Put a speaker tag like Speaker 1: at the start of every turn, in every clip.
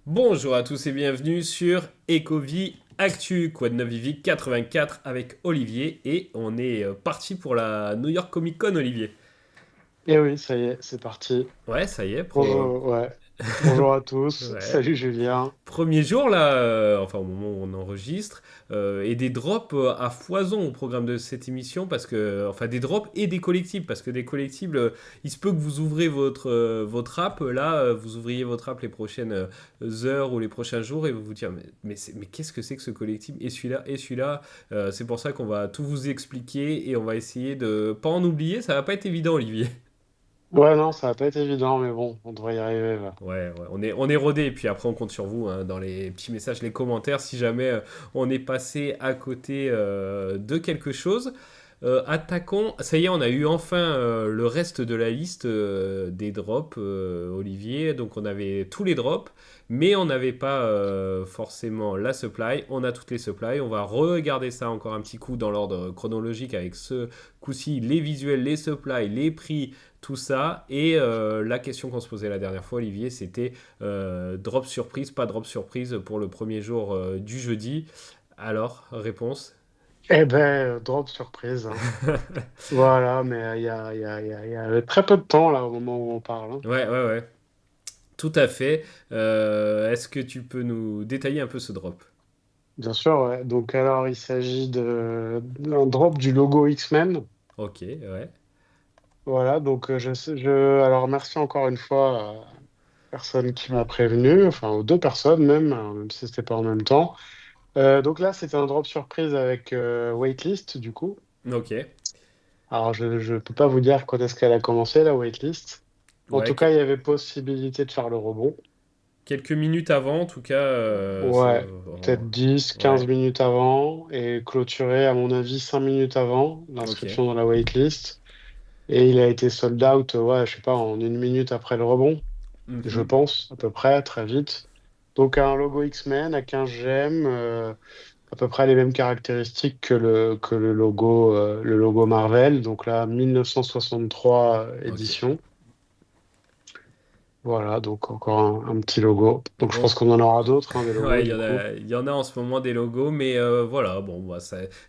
Speaker 1: Bonjour à tous et bienvenue sur Ecovie Actu, Quad 9 Vivi 84 avec Olivier et on est parti pour la New York Comic Con, Olivier.
Speaker 2: Et oui, ça y est, c'est parti.
Speaker 1: Ouais, ça y est,
Speaker 2: Bonjour, ouais. Bonjour à tous.
Speaker 1: ouais.
Speaker 2: Salut Julien.
Speaker 1: Premier jour là, enfin au moment où on enregistre, et des drops à foison au programme de cette émission parce que, enfin des drops et des collectibles parce que des collectibles, il se peut que vous ouvrez votre app là, vous ouvriez votre app les prochaines heures ou les prochains jours et vous vous dire mais qu'est-ce que c'est que ce collectible et celui-là, c'est pour ça qu'on va tout vous expliquer et on va essayer de pas en oublier, ça va pas être évident Olivier.
Speaker 2: Ouais, non, ça va pas être évident, mais bon, on devrait y arriver, là.
Speaker 1: Ouais, on est rodé et puis après on compte sur vous hein, dans les petits messages, les commentaires si jamais on est passé à côté de quelque chose. Attaquons, ça y est, on a eu enfin le reste de la liste des drops, Olivier. Donc on avait tous les drops, mais on n'avait pas forcément la supply. On a toutes les supplies. On va regarder ça encore un petit coup dans l'ordre chronologique avec ce coup-ci les visuels, les supplies, les prix, tout ça. Et la question qu'on se posait la dernière fois, Olivier, c'était drop surprise, pas drop surprise pour le premier jour du jeudi. Alors, réponse.
Speaker 2: Eh ben, drop surprise, hein. Voilà, mais il y a très peu de temps, là, au moment où on parle, hein.
Speaker 1: Ouais. Tout à fait. Est-ce que tu peux nous détailler un peu ce drop?
Speaker 2: Bien sûr, ouais. Donc, alors, il s'agit d'un drop du logo X-Men.
Speaker 1: Ok, ouais.
Speaker 2: Voilà, donc, alors, merci encore une fois à la personne qui m'a prévenu, enfin, aux deux personnes même, hein, même si c'était pas en même temps. Donc là, c'était un drop surprise avec waitlist, du coup.
Speaker 1: Ok.
Speaker 2: Alors, je ne peux pas vous dire quand est-ce qu'elle a commencé, la waitlist. En
Speaker 1: Ouais,
Speaker 2: tout cas, il y avait possibilité de faire le rebond.
Speaker 1: quelques minutes avant, en tout cas.
Speaker 2: Ouais, peut-être 10, 15
Speaker 1: Ouais,
Speaker 2: minutes avant et clôturé, à mon avis, 5 minutes avant
Speaker 1: ok.
Speaker 2: l'inscription dans la waitlist. Et il a été sold out, ouais, je sais pas, en 1 minute après le rebond, je
Speaker 1: Mhm.
Speaker 2: pense, à peu près, très vite. Donc, un logo X-Men à 15 gemmes, à peu près les mêmes caractéristiques que le logo Marvel. Donc là, 1963
Speaker 1: Ok.
Speaker 2: édition. Voilà, donc encore un petit logo. Donc je
Speaker 1: Bon,
Speaker 2: pense qu'on en aura d'autres, hein, des logos
Speaker 1: ouais,
Speaker 2: du coup.
Speaker 1: il y en a en ce moment des logos, mais voilà, bon, bah,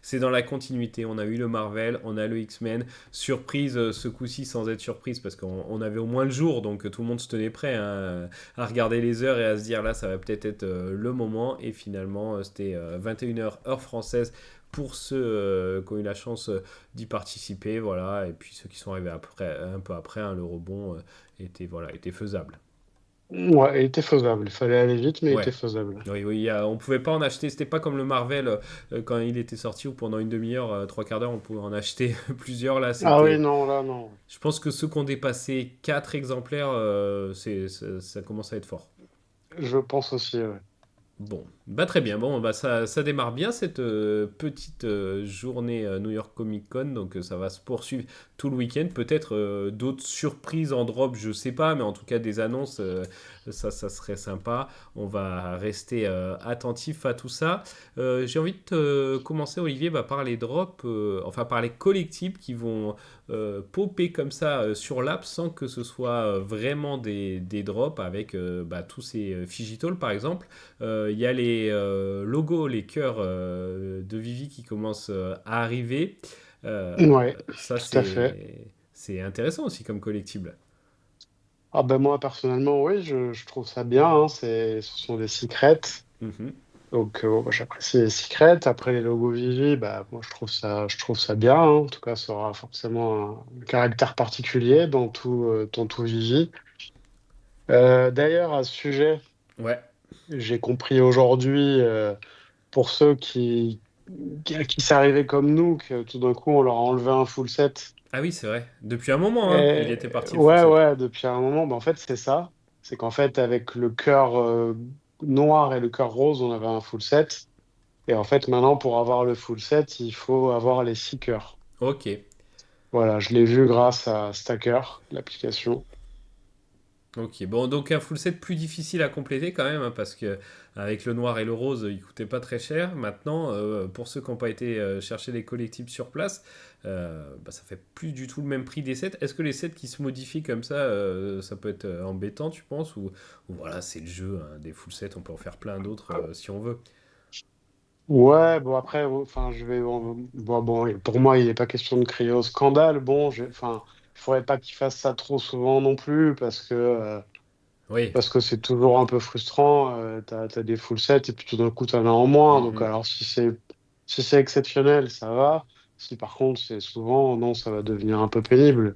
Speaker 1: c'est dans la continuité. On a eu le Marvel, on a le X-Men. Surprise ce coup-ci sans être surprise parce qu'on avait au moins le jour, donc tout le monde se tenait prêt hein, à regarder les heures et à se dire là, ça va peut-être être le moment. Et finalement, c'était 21 h heure française pour ceux qui ont eu la chance d'y participer, voilà. Et puis ceux qui sont arrivés après, un peu après, hein, le rebond était faisable.
Speaker 2: Ouais, il était faisable. Il fallait aller vite, mais il
Speaker 1: Ouais.
Speaker 2: était faisable.
Speaker 1: Oui, on pouvait pas en acheter. C'était pas comme le Marvel quand il était sorti où pendant une demi-heure, trois quarts d'heure, on pouvait en acheter plusieurs. Là,
Speaker 2: Ah oui,
Speaker 1: c'était.
Speaker 2: non, là, non.
Speaker 1: Je pense que ceux qui ont dépassé 4 exemplaires, ça commence à être fort.
Speaker 2: Je pense aussi, ouais.
Speaker 1: Bon, bah très bien. Bon, bah ça démarre bien cette petite journée New York Comic Con, donc ça va se poursuivre tout le week-end. Peut-être d'autres surprises en drop, je sais pas, mais en tout cas des annonces, ça serait sympa. On va rester attentif à tout ça. J'ai envie de commencer, Olivier, bah, par les drops, enfin par les collectibles qui vont popper comme ça sur l'app sans que ce soit vraiment des drops avec bah, tous ces Figitol par exemple. Il y a les logos, les cœurs de Vivi qui commencent à arriver.
Speaker 2: Ouais,
Speaker 1: Ça,
Speaker 2: tout à fait.
Speaker 1: c'est intéressant aussi comme collectible.
Speaker 2: Ah ben moi, personnellement, oui, je trouve ça bien, hein. Ce sont des secrets.
Speaker 1: Mhm.
Speaker 2: Donc, moi, j'apprécie les secrets. Après, les logos Vivi, bah, moi, je trouve ça bien, hein. En tout cas, ça aura forcément un caractère particulier dans tout Vivi. D'ailleurs, à ce sujet,
Speaker 1: Ouais.
Speaker 2: j'ai compris aujourd'hui, pour ceux à qui c'est arrivé comme nous, que tout d'un coup, on leur a enlevé un full set.
Speaker 1: Ah oui, c'est vrai. Depuis un moment, hein, il
Speaker 2: Et,
Speaker 1: était parti le full
Speaker 2: ouais,
Speaker 1: set.
Speaker 2: ouais, depuis un moment, bah, en fait, c'est ça. C'est qu'en fait, avec le cœur noir et le cœur rose, on avait un full set. Et en fait, maintenant, pour avoir le full set, il faut avoir les 6 cœurs.
Speaker 1: Ok.
Speaker 2: Voilà, je l'ai vu grâce à Stacker, l'application.
Speaker 1: Ok, bon, donc un full set plus difficile à compléter quand même, hein, parce que avec le noir et le rose, il coûtait pas très cher. Maintenant, pour ceux qui n'ont pas été chercher les collectibles sur place, bah, ça fait plus du tout le même prix des sets. Est-ce que les sets qui se modifient comme ça peut être embêtant, tu penses, ou voilà, c'est le jeu, hein, des full sets, on peut en faire plein d'autres si on veut.
Speaker 2: Ouais, bon après, enfin, bon, pour moi, il n'est pas question de crier au scandale. Bon, enfin, il faudrait pas qu'il fasse ça trop souvent non plus
Speaker 1: Oui.
Speaker 2: parce que c'est toujours un peu frustrant. T'as des full sets et puis tout d'un coup, t'en as en moins. Donc,
Speaker 1: Mhm.
Speaker 2: alors, si c'est exceptionnel, ça va. Si par contre, c'est souvent, non, ça va devenir un peu pénible.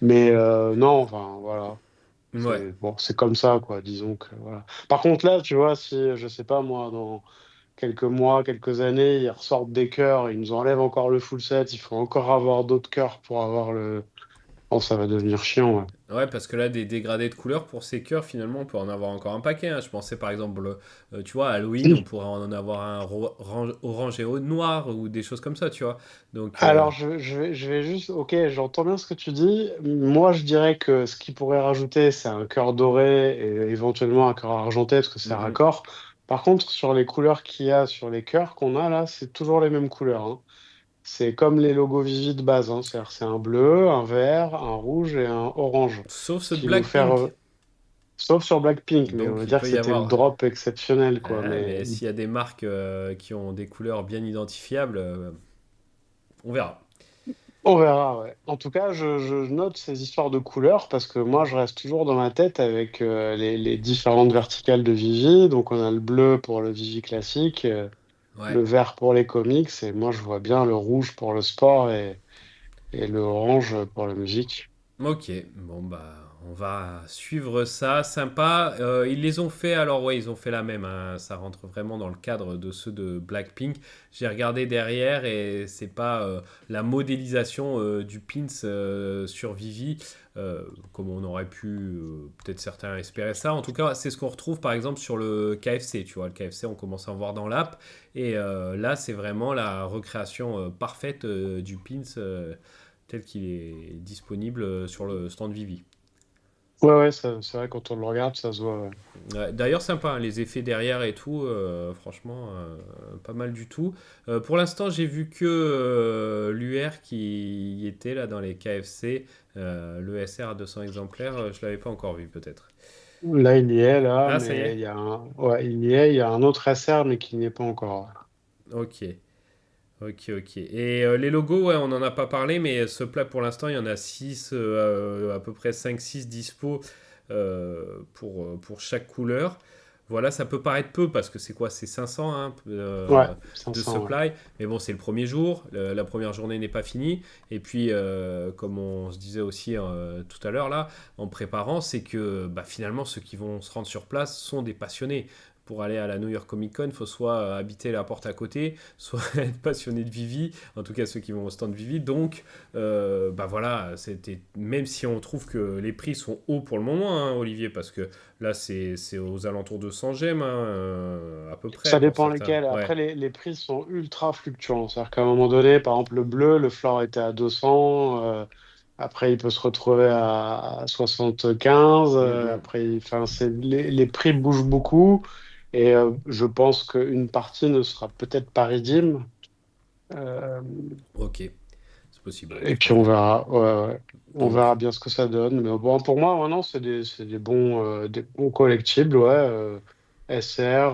Speaker 2: Mais non, enfin, voilà.
Speaker 1: Ouais.
Speaker 2: C'est comme ça, quoi, disons que, voilà. Par contre, là, tu vois, si, je sais pas, moi, dans quelques mois, quelques années, ils ressortent des cœurs, ils nous enlèvent encore le full set, il faut encore avoir d'autres cœurs pour avoir le. Oh, ça va devenir chiant, ouais.
Speaker 1: Ouais, parce que là, des dégradés de couleurs pour ces cœurs, finalement, on peut en avoir encore un paquet, hein. Je pensais par exemple, tu vois, à Halloween, on pourrait en avoir un orange et noir ou des choses comme ça, tu vois. Donc,
Speaker 2: Alors, je vais juste. Ok, j'entends bien ce que tu dis. Moi, je dirais que ce qu'il pourrait rajouter, c'est un cœur doré et éventuellement un cœur argenté, parce que c'est
Speaker 1: mhm.
Speaker 2: raccord. Par contre, sur les couleurs qu'il y a sur les cœurs qu'on a là, c'est toujours les mêmes couleurs, hein. C'est comme les logos Vivi de base, hein. C'est-à-dire, c'est un bleu, un vert, un rouge et un orange.
Speaker 1: Sauf
Speaker 2: Ce
Speaker 1: ce
Speaker 2: qui nous fait.
Speaker 1: Blackpink.
Speaker 2: Sauf sur Blackpink, mais on
Speaker 1: Donc,
Speaker 2: va
Speaker 1: il
Speaker 2: dire que
Speaker 1: peut y
Speaker 2: c'était le
Speaker 1: avoir.
Speaker 2: drop exceptionnel, quoi.
Speaker 1: Ah,
Speaker 2: Mais
Speaker 1: mais s'il y a des marques qui ont des couleurs bien identifiables, on verra.
Speaker 2: on verra, ouais. En tout cas, je note ces histoires de couleurs parce que moi, je reste toujours dans ma tête avec les différentes verticales de Vivi. Donc, on a le bleu pour le Vivi classique,
Speaker 1: Ouais.
Speaker 2: le vert pour les comics, et moi, je vois bien le rouge pour le sport et le orange pour la musique.
Speaker 1: Ok, bon bah on va suivre ça, sympa. Ils les ont fait, alors ouais, ils ont fait la même, hein. Ça rentre vraiment dans le cadre de ceux de Blackpink. J'ai regardé derrière et c'est pas la modélisation du pins sur Vivi, comme on aurait pu peut-être certains espérer ça. En tout cas, c'est ce qu'on retrouve par exemple sur le KFC. Tu vois, le KFC, on commence à en voir dans l'app et là, c'est vraiment la recréation parfaite du pins. Tel qu'il est disponible sur le stand Vivi.
Speaker 2: Ouais, ouais, c'est vrai, quand on le regarde, ça se voit, ouais.
Speaker 1: Ouais, d'ailleurs, sympa, hein, les effets derrière et tout, franchement, pas mal du tout. Pour l'instant, j'ai vu que l'UR qui y était là dans les KFC, le SR à 200 exemplaires, je l'avais pas encore vu peut-être.
Speaker 2: Là, il y est, là,
Speaker 1: Ah, ça y
Speaker 2: mais
Speaker 1: est.
Speaker 2: ouais, il y est, il y a un autre SR, mais qui n'y est pas encore.
Speaker 1: Ok, ok, ok. Et les logos, ouais, on n'en a pas parlé, mais ce plat pour l'instant, il y en a 6 à peu près cinq six dispo pour chaque couleur. Voilà, ça peut paraître peu parce que c'est quoi? C'est 500 hein,
Speaker 2: Ouais,
Speaker 1: de
Speaker 2: 500, ouais.
Speaker 1: supply. Mais bon, c'est le premier jour. La première journée n'est pas finie. Et puis, comme on se disait aussi tout à l'heure là, en préparant, c'est que bah, finalement, ceux qui vont se rendre sur place sont des passionnés. Pour aller à la New York Comic Con, il faut soit habiter la porte à côté, soit être passionné de Vivi, en tout cas ceux qui vont au stand Vivi. Donc, bah voilà, c'était même si on trouve que les prix sont hauts pour le moment, hein, Olivier, parce que là c'est aux alentours de 100 gemmes, hein, à peu
Speaker 2: Ça
Speaker 1: près pour
Speaker 2: dépend
Speaker 1: certains.
Speaker 2: lesquels.
Speaker 1: Ouais.
Speaker 2: Après, les prix sont ultra fluctuants. C'est-à-dire qu'à un moment donné, par exemple, le bleu, le floor était à 200. Après, il peut se retrouver à 75.
Speaker 1: Mhm.
Speaker 2: Après, enfin, les prix bougent beaucoup. Et je pense qu'une partie ne sera peut-être pas redeem. Euh,
Speaker 1: Ok, c'est possible, ouais,
Speaker 2: et
Speaker 1: tout à
Speaker 2: puis, on
Speaker 1: fait.
Speaker 2: verra. Ouais, ouais. On
Speaker 1: Donc,
Speaker 2: verra bien ce que ça donne. Mais bon, pour moi, maintenant, des bons collectibles. Ouais. SR,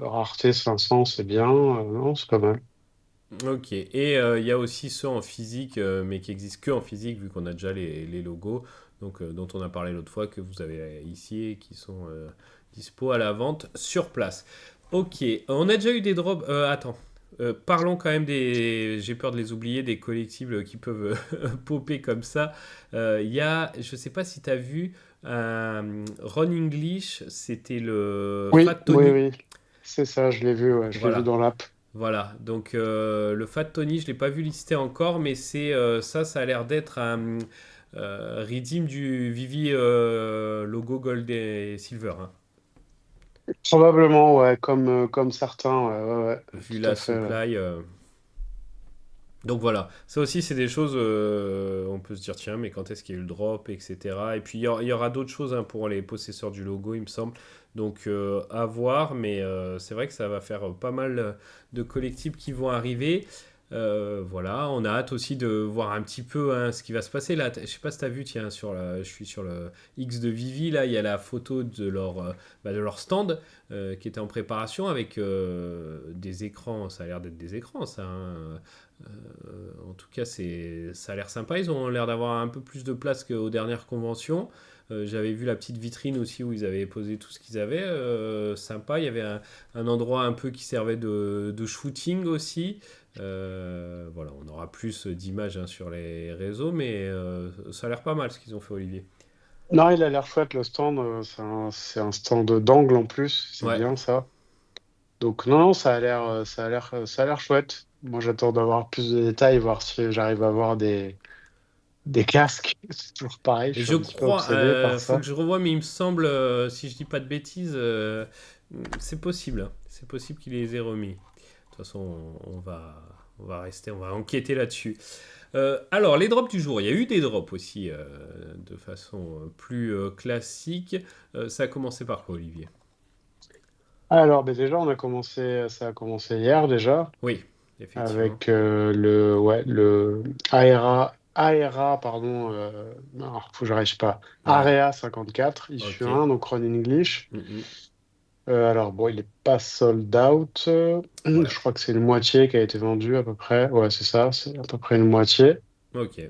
Speaker 2: rareté 500, c'est bien. Non, c'est pas mal.
Speaker 1: ok. Et il y a aussi ceux en physique, mais qui existent que en physique, vu qu'on a déjà les logos, donc, dont on a parlé l'autre fois, que vous avez ici et qui sont dispo à la vente sur place. Ok, on a déjà eu des drops. Attends. Parlons quand même des. J'ai peur de les oublier, des collectibles qui peuvent popper comme ça. Il y a. Je sais pas si tu as vu. Ron English, c'était le Fat
Speaker 2: Oui, oui,
Speaker 1: Tony.
Speaker 2: oui. C'est ça, je l'ai vu, ouais, je l'ai vu
Speaker 1: Voilà.
Speaker 2: dans l'app.
Speaker 1: Voilà, donc le Fat Tony, je ne l'ai pas vu listé encore, mais c'est ça a l'air d'être un redeem du Vivi logo Gold et Silver, hein.
Speaker 2: Probablement, ouais, comme certains, ouais, ouais, ouais,
Speaker 1: Vu
Speaker 2: tout à
Speaker 1: la
Speaker 2: fait, ouais.
Speaker 1: supply. Donc voilà, ça aussi c'est des choses, on peut se dire tiens mais quand est-ce qu'il y a eu le drop, etc. Et puis il y aura d'autres choses hein, pour les possesseurs du logo il me semble. Donc à voir, mais c'est vrai que ça va faire pas mal de collectibles qui vont arriver. Voilà, on a hâte aussi de voir un petit peu hein, ce qui va se passer là. Je sais pas si tu as vu, tiens, je suis sur le X de Vivi, là il y a la photo de leur stand qui était en préparation avec des écrans, ça a l'air d'être des écrans ça. Hein. En tout cas, ça a l'air sympa. Ils ont l'air d'avoir un peu plus de place qu'aux dernières conventions. J'avais vu la petite vitrine aussi où ils avaient posé tout ce qu'ils avaient. Sympa. Il y avait un endroit un peu qui servait de shooting aussi. Voilà, on aura plus d'images hein, sur les réseaux, mais ça a l'air pas mal ce qu'ils ont fait, Olivier.
Speaker 2: Non, il a l'air chouette le stand. C'est un stand d'angle en plus. C'est
Speaker 1: Ouais.
Speaker 2: bien ça. Donc non, non, ça a l'air chouette. Moi, j'attends d'avoir plus de détails, voir si j'arrive à avoir des casques. C'est toujours pareil. Je
Speaker 1: Et
Speaker 2: suis
Speaker 1: je
Speaker 2: un petit peu
Speaker 1: crois,
Speaker 2: obsédé par
Speaker 1: faut
Speaker 2: ça.
Speaker 1: que je revoie, mais il me semble, si je dis pas de bêtises, c'est possible. Hein. C'est possible qu'il les ait remis. De toute façon, on va enquêter là-dessus. Alors, les drops du jour, il y a eu des drops aussi de façon plus classique. Ça a commencé par quoi, Olivier?
Speaker 2: Alors, ben déjà, ça a commencé hier déjà,
Speaker 1: Oui, effectivement.
Speaker 2: avec le pardon, non, faut que j'arrive pas.
Speaker 1: Ouais,
Speaker 2: Area 54, issue
Speaker 1: ok.
Speaker 2: 1, donc Run in English.
Speaker 1: Mhm.
Speaker 2: Alors, bon, il n'est pas sold out.
Speaker 1: Ouais,
Speaker 2: Je crois que c'est une moitié qui a été vendue à peu près. Ouais, c'est ça, c'est à peu près une moitié.
Speaker 1: ok.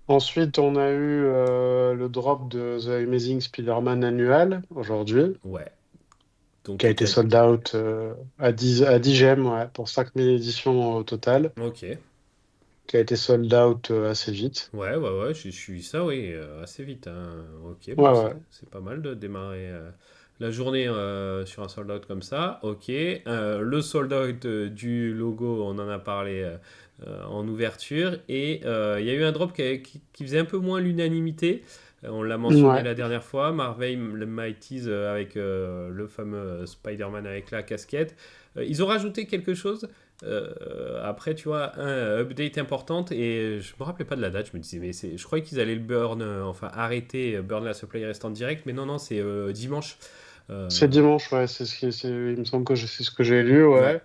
Speaker 2: Ensuite, on a eu le drop de The Amazing Spider-Man annual aujourd'hui,
Speaker 1: Ouais.
Speaker 2: qui a
Speaker 1: Donc,
Speaker 2: été sold out à 10 gemmes, ouais, pour 5000 éditions au total,
Speaker 1: ok.
Speaker 2: qui a été sold out assez vite.
Speaker 1: Ouais, ouais, ouais, j'ai suivi ça, oui, assez vite. Hein. Ok,
Speaker 2: Ouais,
Speaker 1: bon,
Speaker 2: ouais.
Speaker 1: c'est pas mal de démarrer la journée sur un sold out comme ça. Ok, le sold out du logo, on en a parlé en ouverture. Et il y a eu un drop qui faisait un peu moins l'unanimité. On l'a mentionné
Speaker 2: Ouais.
Speaker 1: la dernière fois, Marvel Mighties avec le fameux Spider-Man avec la casquette. Ils ont rajouté quelque chose après, tu vois, un update importante et je me rappelais pas de la date. Je me disais, mais je croyais qu'ils allaient le burn, enfin arrêter, burn la supply restante direct, mais non, non, c'est dimanche.
Speaker 2: C'est
Speaker 1: Euh,
Speaker 2: dimanche, ouais, il me semble que c'est ce que j'ai lu,
Speaker 1: ouais,
Speaker 2: ouais.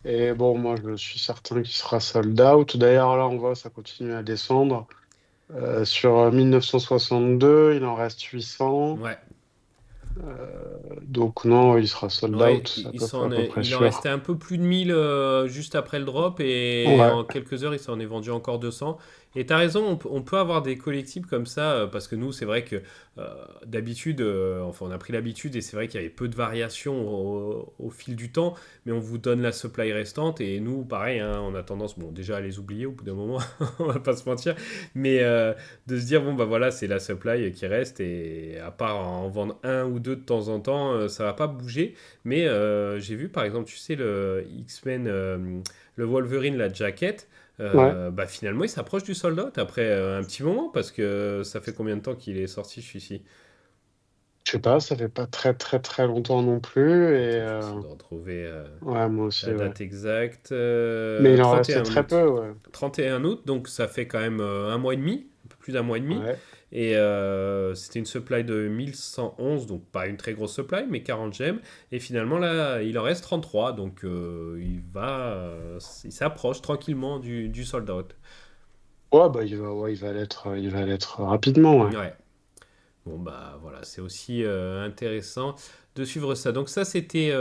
Speaker 2: Et bon, moi, je suis certain qu'il sera sold out. D'ailleurs, là, on voit, ça continue à descendre. Sur 1962, il en reste 800.
Speaker 1: ouais,
Speaker 2: Donc non, il sera sold
Speaker 1: ouais.
Speaker 2: out, c'est à peu près
Speaker 1: Il en
Speaker 2: sûr.
Speaker 1: restait un peu plus de 1000 juste après le drop et
Speaker 2: Ouais,
Speaker 1: en quelques heures, il s'en est vendu encore 200. Et t'as raison, on peut avoir des collectibles comme ça parce que nous, c'est vrai que d'habitude, enfin, on a pris l'habitude et c'est vrai qu'il y avait peu de variations au fil du temps, mais on vous donne la supply restante et nous, pareil, hein, on a tendance, bon, déjà à les oublier au bout d'un moment, on va pas se mentir, mais de se dire, bon, bah voilà, c'est la supply qui reste et à part en vendre un ou deux de temps en temps, ça va pas bouger. Mais j'ai vu par exemple, tu sais, le X-Men, le Wolverine, la jaquette,
Speaker 2: ouais.
Speaker 1: bah finalement il s'approche du sold out après un petit moment parce que ça fait combien de temps qu'il est sorti celui-ci?
Speaker 2: Je sais pas, ça fait pas très très très longtemps non plus. Et
Speaker 1: Attends, je vais essayer de retrouver
Speaker 2: ouais, moi aussi,
Speaker 1: la
Speaker 2: ouais.
Speaker 1: date exacte.
Speaker 2: Mais il en restait
Speaker 1: 31
Speaker 2: très
Speaker 1: août.
Speaker 2: peu, ouais.
Speaker 1: 31 août, donc ça fait quand même un mois et demi, un peu plus d'un mois et demi.
Speaker 2: Ouais.
Speaker 1: Et c'était une supply de 1111, donc pas une très grosse supply, mais 40 gemmes. Et finalement, là, il en reste 33, donc il s'approche tranquillement du sold out.
Speaker 2: Ouais, bah il va l'être rapidement, ouais.
Speaker 1: Ouais. Bon, bah voilà, c'est aussi intéressant de suivre ça. Donc, ça, c'était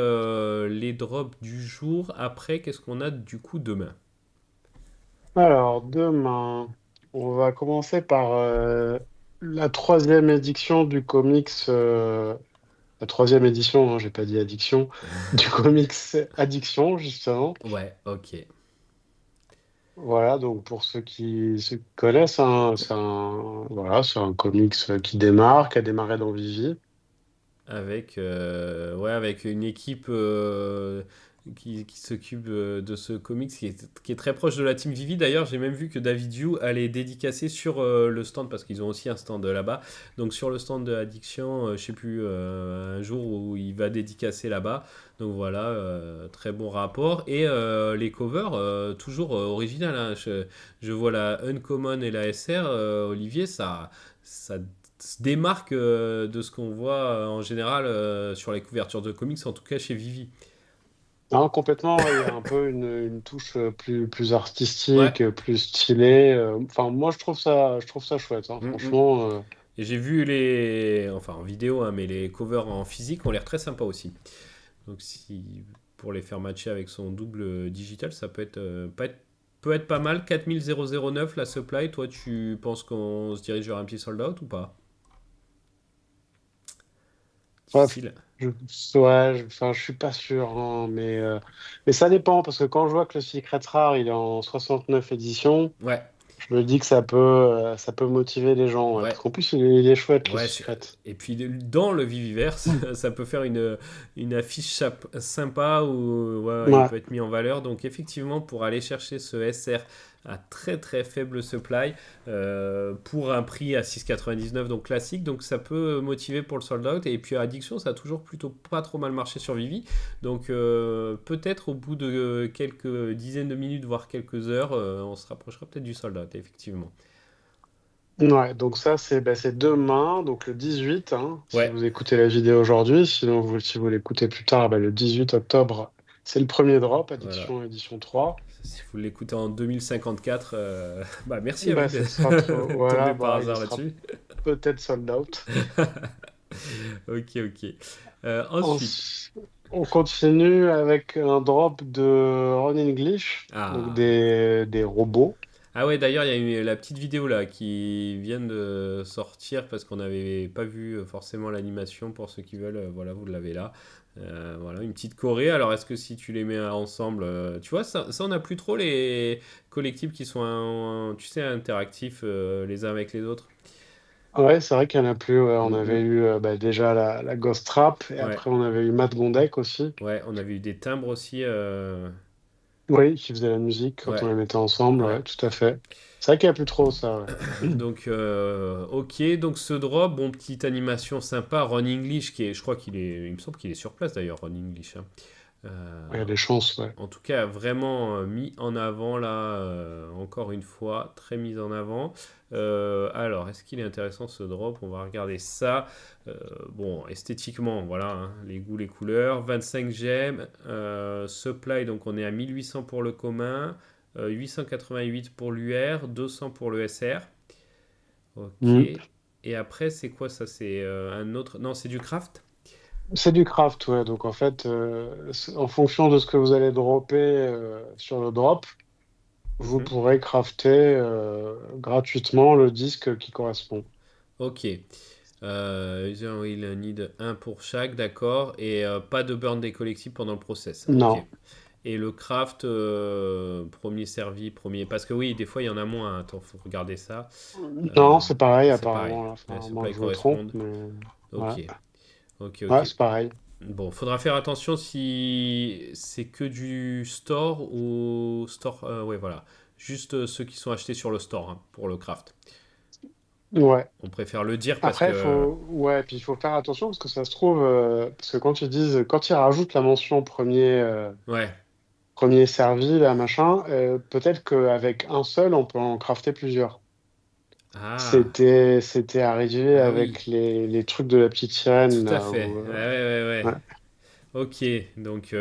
Speaker 1: les drops du jour. Après, qu'est-ce qu'on a du coup demain?
Speaker 2: Alors, demain, on va commencer par la troisième édition du comics. La troisième édition, hein, j'ai pas dit addiction, du comics Addiction, justement.
Speaker 1: Ouais, ok.
Speaker 2: Voilà, donc pour ceux qui connaissent, hein, c'est un comics qui démarre, qui a démarré dans Vivi.
Speaker 1: Avec, ouais, avec une équipe qui s'occupe de ce comics qui est très proche de la team Vivi. D'ailleurs, j'ai même vu que David Yu allait dédicacer sur le stand, parce qu'ils ont aussi un stand là-bas. Donc sur le stand de Addiction, je sais plus, un jour où il va dédicacer là-bas. Donc voilà, très bon rapport. Et les covers, toujours original, hein. Je vois la Uncommon et la SR, Olivier, ça se démarque de ce qu'on voit en général sur les couvertures de comics, en tout cas chez Vivi.
Speaker 2: Non, complètement, ouais, il y a un peu une touche plus
Speaker 1: Ouais.
Speaker 2: artistique, plus stylée. Enfin, moi, je trouve ça chouette, hein,
Speaker 1: Mm, mm.
Speaker 2: franchement.
Speaker 1: Et j'ai vu les, enfin en vidéo, hein, mais les covers en physique ont l'air très sympas aussi. Donc si pour les faire matcher avec son double digital, ça peut être pas mal. 4009 la supply. Toi, tu penses qu'on se dirige vers un petit sold out ou pas?
Speaker 2: Ouais,
Speaker 1: Difficile.
Speaker 2: enfin, je suis pas sûr, hein, mais ça dépend, parce que quand je vois que le Secret Rare, il est en 69 éditions,
Speaker 1: Ouais,
Speaker 2: je me dis que ça peut motiver les gens, ouais,
Speaker 1: ouais.
Speaker 2: parce qu'en plus, il est chouette, le
Speaker 1: Ouais,
Speaker 2: Secret.
Speaker 1: et puis dans le Viviverse, ça peut faire une affiche sympa où ouais, il
Speaker 2: Ouais.
Speaker 1: peut être mis en valeur. Donc effectivement, pour aller chercher ce SR à très très faible supply pour un prix à 6,99 donc classique, donc ça peut motiver pour le sold out. Et puis Addiction, ça a toujours plutôt pas trop mal marché sur Vivi. Donc peut-être au bout de quelques dizaines de minutes, voire quelques heures, on se rapprochera peut-être du sold out, effectivement.
Speaker 2: Ouais, donc ça, c'est demain, donc le 18, hein, si
Speaker 1: Ouais,
Speaker 2: vous écoutez la vidéo aujourd'hui. Sinon, si vous l'écoutez plus tard, le 18 octobre, c'est le premier drop,
Speaker 1: voilà.
Speaker 2: Addiction édition 3.
Speaker 1: Si vous l'écoutez en 2054, bah merci à vous
Speaker 2: Ce sera
Speaker 1: tombé
Speaker 2: voilà,
Speaker 1: par
Speaker 2: bah, il
Speaker 1: hasard
Speaker 2: sera
Speaker 1: là-dessus.
Speaker 2: peut-être sold out.
Speaker 1: Ok, ok. Ensuite,
Speaker 2: Ensuite, on continue avec un drop de Ron English, donc
Speaker 1: ah,
Speaker 2: des robots.
Speaker 1: ah ouais, d'ailleurs, il y a eu la petite vidéo là qui vient de sortir parce qu'on n'avait pas vu forcément l'animation pour ceux qui veulent. Voilà, vous l'avez là. Voilà, une petite choré. Alors, est-ce que si tu les mets ensemble, tu vois, ça on n'a plus trop les collectifs qui sont, tu sais, interactifs les uns avec les autres.
Speaker 2: Ouais, c'est vrai qu'il y en a plus. Ouais. On
Speaker 1: Mm,
Speaker 2: avait
Speaker 1: mm.
Speaker 2: eu déjà la Ghost Trap, et
Speaker 1: Ouais,
Speaker 2: après on avait eu Matt Gondek aussi.
Speaker 1: ouais, on avait eu des timbres aussi.
Speaker 2: Oui, qui faisait la musique quand on
Speaker 1: Ouais,
Speaker 2: les mettait ensemble,
Speaker 1: ouais.
Speaker 2: ouais, tout à fait. C'est vrai qu'il n'y a plus trop ça, ouais.
Speaker 1: Donc, ok, donc ce drop, bon, petite animation sympa. Ron English, je crois il me semble qu'il est sur place d'ailleurs, Ron English, hein.
Speaker 2: Il y
Speaker 1: Euh,
Speaker 2: a des chances, ouais.
Speaker 1: En tout cas, vraiment mis en avant là, encore une fois, très mis en avant. Alors, est-ce qu'il est intéressant ce drop? On va regarder ça. Euh, bon, esthétiquement, voilà, hein, les goûts, les couleurs. 25 gemmes. Supply, donc on est à 1800 pour le commun, 888 pour l'UR, 200 pour le SR. Ok.
Speaker 2: Mhm.
Speaker 1: Et après, c'est quoi ça? C'est un autre. Non, c'est du craft?
Speaker 2: C'est du craft, ouais. Donc en fait, en fonction de ce que vous allez dropper sur le drop, vous
Speaker 1: Mhm.
Speaker 2: pourrez crafter gratuitement le disque qui correspond.
Speaker 1: Ok. User will need un pour chaque, d'accord. Et pas de burn des collectibles pendant le process. Ok.
Speaker 2: Non,
Speaker 1: Et le craft, premier servi, premier. Parce que oui, des fois, il y en a moins, hein. Attends, faut regarder ça.
Speaker 2: non, c'est pareil
Speaker 1: C'est pareil.
Speaker 2: apparemment, là.
Speaker 1: Les
Speaker 2: Enfin, à moins
Speaker 1: supply
Speaker 2: que je me trompe,
Speaker 1: correspondent.
Speaker 2: mais
Speaker 1: Ok.
Speaker 2: ouais,
Speaker 1: Ok,
Speaker 2: ouais,
Speaker 1: ok.
Speaker 2: c'est pareil.
Speaker 1: Bon, faudra faire attention si c'est que du store ou store. Ouais, voilà. Juste ceux qui sont achetés sur le store, hein, pour le craft.
Speaker 2: Ouais.
Speaker 1: On préfère le dire parce
Speaker 2: Après,
Speaker 1: que.
Speaker 2: ouais, puis il faut faire attention parce que ça se trouve, parce que quand ils rajoutent la mention
Speaker 1: Ouais.
Speaker 2: premier servi, là, machin, peut-être qu'avec un seul, on peut en crafter plusieurs.
Speaker 1: Ah.
Speaker 2: C'était arrivé
Speaker 1: Ah oui.
Speaker 2: avec les trucs de la petite sirène,
Speaker 1: Tout à
Speaker 2: là,
Speaker 1: fait. Ouais, ouais, ouais, ouais.
Speaker 2: ouais.
Speaker 1: Ok. Donc,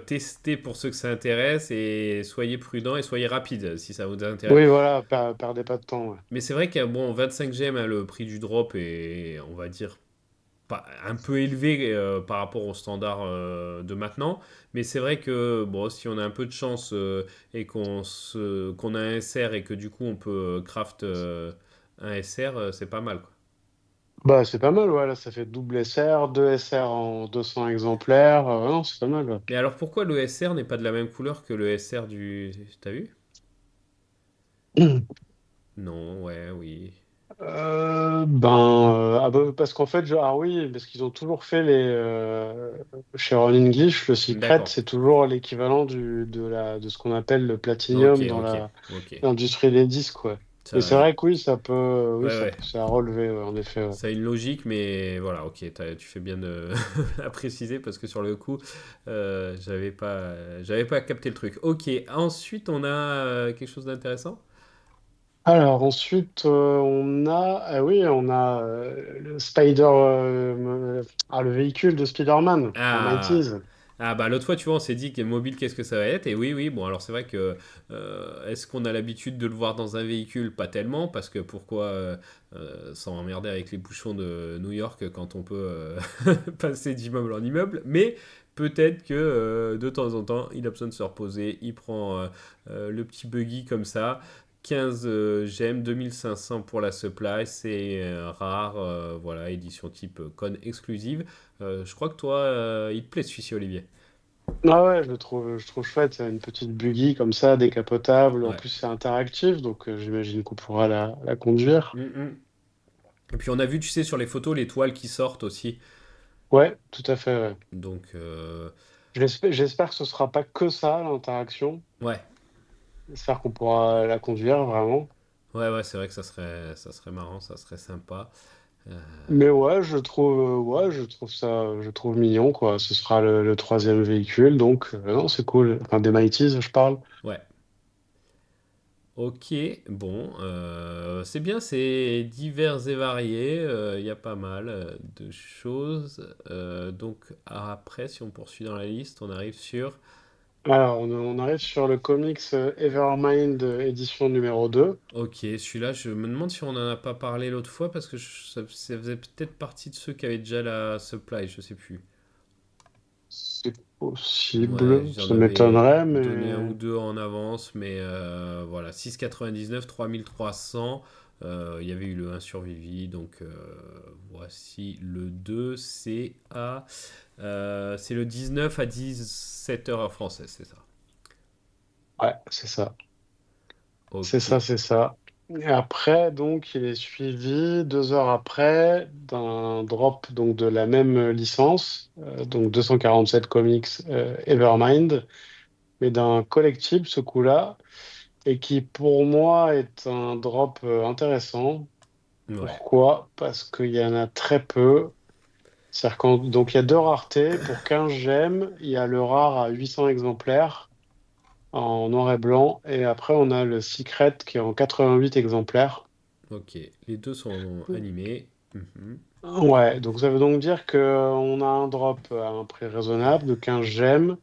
Speaker 1: testez pour ceux que ça intéresse et soyez prudents et soyez rapides si ça vous intéresse.
Speaker 2: Oui, voilà, perdez pas de temps, ouais.
Speaker 1: Mais c'est vrai qu'à bon, 25 gemmes, hein, le prix du drop est, on va dire, pas, un peu élevé par rapport aux standards de maintenant. Mais c'est vrai que bon, si on a un peu de chance et qu'on a un SR et que du coup on peut craft un SR, c'est pas mal, quoi.
Speaker 2: Bah, c'est pas mal, ouais, là, ça fait double SR, deux SR en 200 exemplaires, non, c'est pas mal, ouais.
Speaker 1: Mais alors pourquoi le SR n'est pas de la même couleur que le SR du. T'as vu? Non, ouais, oui.
Speaker 2: Ah bah, parce qu'en fait, ah oui, parce qu'ils ont toujours fait chez Ronin English, le Secret,
Speaker 1: D'accord.
Speaker 2: c'est toujours l'équivalent de ce qu'on appelle le
Speaker 1: Ok,
Speaker 2: platinium dans
Speaker 1: ok, ok.
Speaker 2: l'industrie des disques, ouais. Mais
Speaker 1: Ça,
Speaker 2: c'est vrai que oui,
Speaker 1: ouais, ouais.
Speaker 2: ça a relevé, ouais, en effet, ouais.
Speaker 1: Ça a une logique, mais voilà, ok, tu fais bien de la préciser parce que sur le coup, j'avais pas capté le truc. Ok, ensuite on a quelque chose d'intéressant.
Speaker 2: Alors ensuite, on a le le véhicule de Spider-Man en
Speaker 1: Ah,
Speaker 2: 90s.
Speaker 1: ah bah l'autre fois, tu vois, on s'est dit que mobile, qu'est-ce que ça va être? Et oui, oui, bon, alors c'est vrai que est-ce qu'on a l'habitude de le voir dans un véhicule? Pas tellement, parce que pourquoi s'emmerder avec les bouchons de New York quand on peut passer d'immeuble en immeuble? Mais peut-être que de temps en temps, il a besoin de se reposer, il prend le petit buggy comme ça. 15 gemmes, 2500 pour la supply, c'est rare, voilà, édition type con exclusive. Je crois que toi, il te plaît celui-ci, Olivier.
Speaker 2: Ah ouais, je trouve chouette, c'est une petite buggy comme ça, décapotable. En
Speaker 1: Ouais.
Speaker 2: plus, c'est interactif, donc j'imagine qu'on pourra la conduire.
Speaker 1: Mhm. Et puis on a vu, tu sais, sur les photos, les toiles qui sortent aussi.
Speaker 2: Ouais, tout à fait, ouais.
Speaker 1: Donc,
Speaker 2: J'espère que ce sera pas que ça, l'interaction.
Speaker 1: ouais.
Speaker 2: J'espère qu'on pourra la conduire vraiment.
Speaker 1: Ouais, ouais, c'est vrai que ça serait marrant, ça serait sympa. Euh,
Speaker 2: Mais ouais, je trouve mignon, quoi. Ce sera le troisième véhicule, donc non, c'est cool. Enfin, des Mighties, je parle.
Speaker 1: ouais. Ok, bon, c'est bien, c'est divers et varié, il y a pas mal de choses. Donc après, si on poursuit dans la liste, on arrive sur...
Speaker 2: Alors, on arrive sur le comics Evermind édition numéro 2.
Speaker 1: Ok, celui-là, je me demande si on n'en a pas parlé l'autre fois parce que ça faisait peut-être partie de ceux qui avaient déjà la supply, je sais plus.
Speaker 2: C'est
Speaker 1: Ouais,
Speaker 2: possible,
Speaker 1: j'en
Speaker 2: ça
Speaker 1: avais
Speaker 2: m'étonnerait,
Speaker 1: donné un
Speaker 2: mais
Speaker 1: ou deux en avance, mais voilà, 6,99, 3300. Il y avait eu le un sur Vivi, donc voici le 2, c'est le 19 à 17 heures française, c'est ça.
Speaker 2: ouais, c'est ça. C'est
Speaker 1: Ok,
Speaker 2: ça, c'est ça. Et après, donc, il est suivi 2 heures après d'un drop donc de la même licence, donc 247 comics Evermind, mais d'un collectible ce coup-là, et qui pour moi est un drop intéressant.
Speaker 1: ouais,
Speaker 2: Pourquoi? Parce qu'il y en a très peu. Donc il y a deux raretés. Pour 15 gemmes, il y a le rare à 800 exemplaires en noir et blanc. Et après, on a le Secret qui est en 88 exemplaires.
Speaker 1: ok. Les deux sont animés. Mhm.
Speaker 2: Ouais, donc ça veut donc dire qu'on a un drop à un prix raisonnable de 15 gemmes.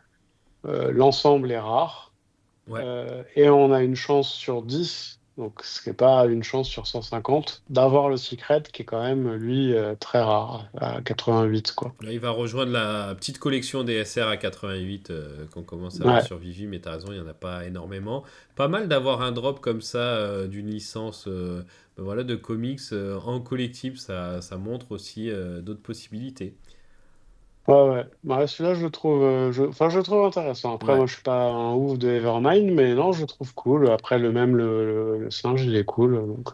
Speaker 2: L'ensemble est rare.
Speaker 1: Ouais.
Speaker 2: Et on a une chance sur 10, donc ce qui n'est pas une chance sur 150, d'avoir le Secret qui est quand même, lui, très rare, à 88, quoi.
Speaker 1: Là, il va rejoindre la petite collection des SR à 88 qu'on commence à voir
Speaker 2: Ouais.
Speaker 1: sur Vivi, mais t'as raison, il n'y en a pas énormément. Pas mal d'avoir un drop comme ça d'une licence ben voilà, de comics en collectif, ça montre aussi d'autres possibilités.
Speaker 2: Ouais, ouais. Bah, celui-là, enfin, je le trouve intéressant. Après,
Speaker 1: Ouais,
Speaker 2: moi, je suis pas un ouf de Evermind, mais non, je le trouve cool. Après, le singe, il est cool. Donc,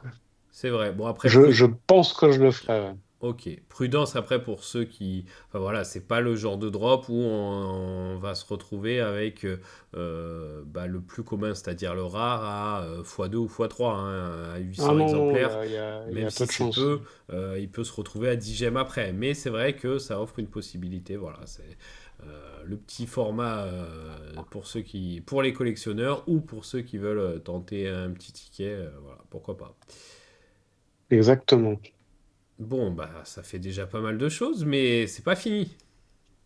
Speaker 1: c'est vrai. Bon, après,
Speaker 2: je pense que je le ferai. Ouais.
Speaker 1: ok, prudence après pour ceux qui... Enfin voilà, c'est pas le genre de drop où on va se retrouver avec bah, le plus commun, c'est-à-dire le rare à x2 ou x3, hein, à
Speaker 2: Ah
Speaker 1: 800
Speaker 2: non, non,
Speaker 1: exemplaires.
Speaker 2: il y
Speaker 1: Même
Speaker 2: a peu
Speaker 1: si
Speaker 2: de
Speaker 1: c'est
Speaker 2: chance.
Speaker 1: peu, il peut se retrouver à 10 gemmes après. Mais c'est vrai que ça offre une possibilité. Voilà, c'est le petit format pour ceux qui, pour les collectionneurs ou pour ceux qui veulent tenter un petit ticket. Voilà, pourquoi pas.
Speaker 2: Exactement.
Speaker 1: Bon, bah ça fait déjà pas mal de choses, mais c'est pas fini.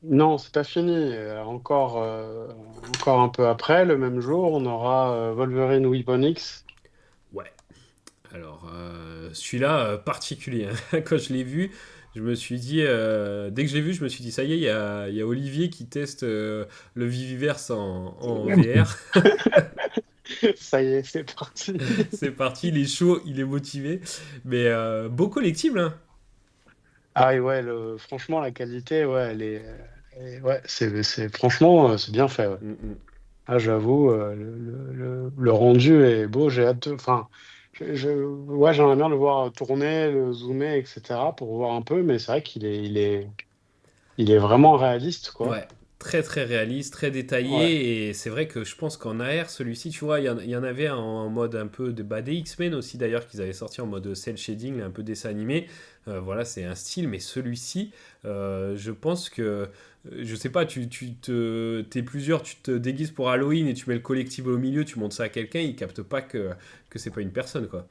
Speaker 2: Non, c'est pas fini. Encore un peu après, le même jour, on aura Wolverine Weapon X.
Speaker 1: Ouais. Alors, celui-là, particulier, hein. Quand je l'ai vu, je me suis dit, dès que je l'ai vu, je me suis dit, ça y est, il y a Olivier qui teste le Viviverse en VR.
Speaker 2: Ça y est, c'est parti.
Speaker 1: C'est parti, il est chaud, il est motivé. Mais beau collectible, hein.
Speaker 2: Ah et ouais, franchement, la qualité, ouais, ouais, franchement, c'est bien fait. Ouais.
Speaker 1: Mm, mm.
Speaker 2: Ah, j'avoue, le rendu est beau. Enfin, Ouais, j'aimerais bien le voir tourner, le zoomer, etc. pour voir un peu, mais c'est vrai qu'il est vraiment réaliste, quoi.
Speaker 1: Ouais, très très réaliste, très
Speaker 2: Ouais.
Speaker 1: détaillé, et c'est vrai que je pense qu'en AR, celui-ci, tu vois, il y en avait en mode un peu de bah, des X-Men aussi d'ailleurs, qu'ils avaient sorti en mode cel shading, un peu dessin animé. Voilà, c'est un style, mais celui-ci, je pense que, je sais pas, t'es plusieurs, tu te déguises pour Halloween et tu mets le collectible au milieu, tu montres ça à quelqu'un, il capte pas que c'est pas une personne, quoi.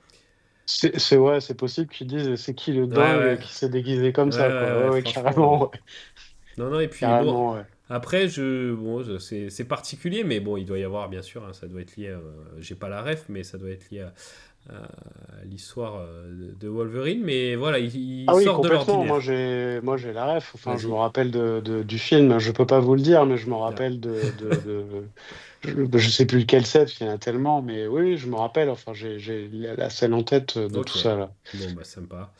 Speaker 2: Ouais, c'est possible qu'ils disent c'est qui le
Speaker 1: Ouais, ouais,
Speaker 2: dingue qui s'est déguisé comme
Speaker 1: ouais,
Speaker 2: ça,
Speaker 1: ouais,
Speaker 2: quoi.
Speaker 1: ouais,
Speaker 2: Ouais, ouais,
Speaker 1: franchement.
Speaker 2: carrément, ouais.
Speaker 1: Non, non, et puis bon,
Speaker 2: Carrément, ouais.
Speaker 1: après, c'est particulier, mais bon, il doit y avoir, bien sûr, hein, ça doit être lié, j'ai pas la ref, mais ça doit être lié à l'histoire de Wolverine, mais voilà, il
Speaker 2: Ah oui,
Speaker 1: sort de
Speaker 2: complètement. Moi,
Speaker 1: l'ordinaire.
Speaker 2: j'ai la ref. Enfin, je me
Speaker 1: Vas-y.
Speaker 2: rappelle du film. Je peux pas vous le dire, mais je me
Speaker 1: Ah,
Speaker 2: rappelle je sais plus lequel c'est, parce qu'il y en a tellement, mais oui, je me rappelle. Enfin, j'ai la scène en tête de tout
Speaker 1: ok,
Speaker 2: ça, là.
Speaker 1: bon, bah, sympa.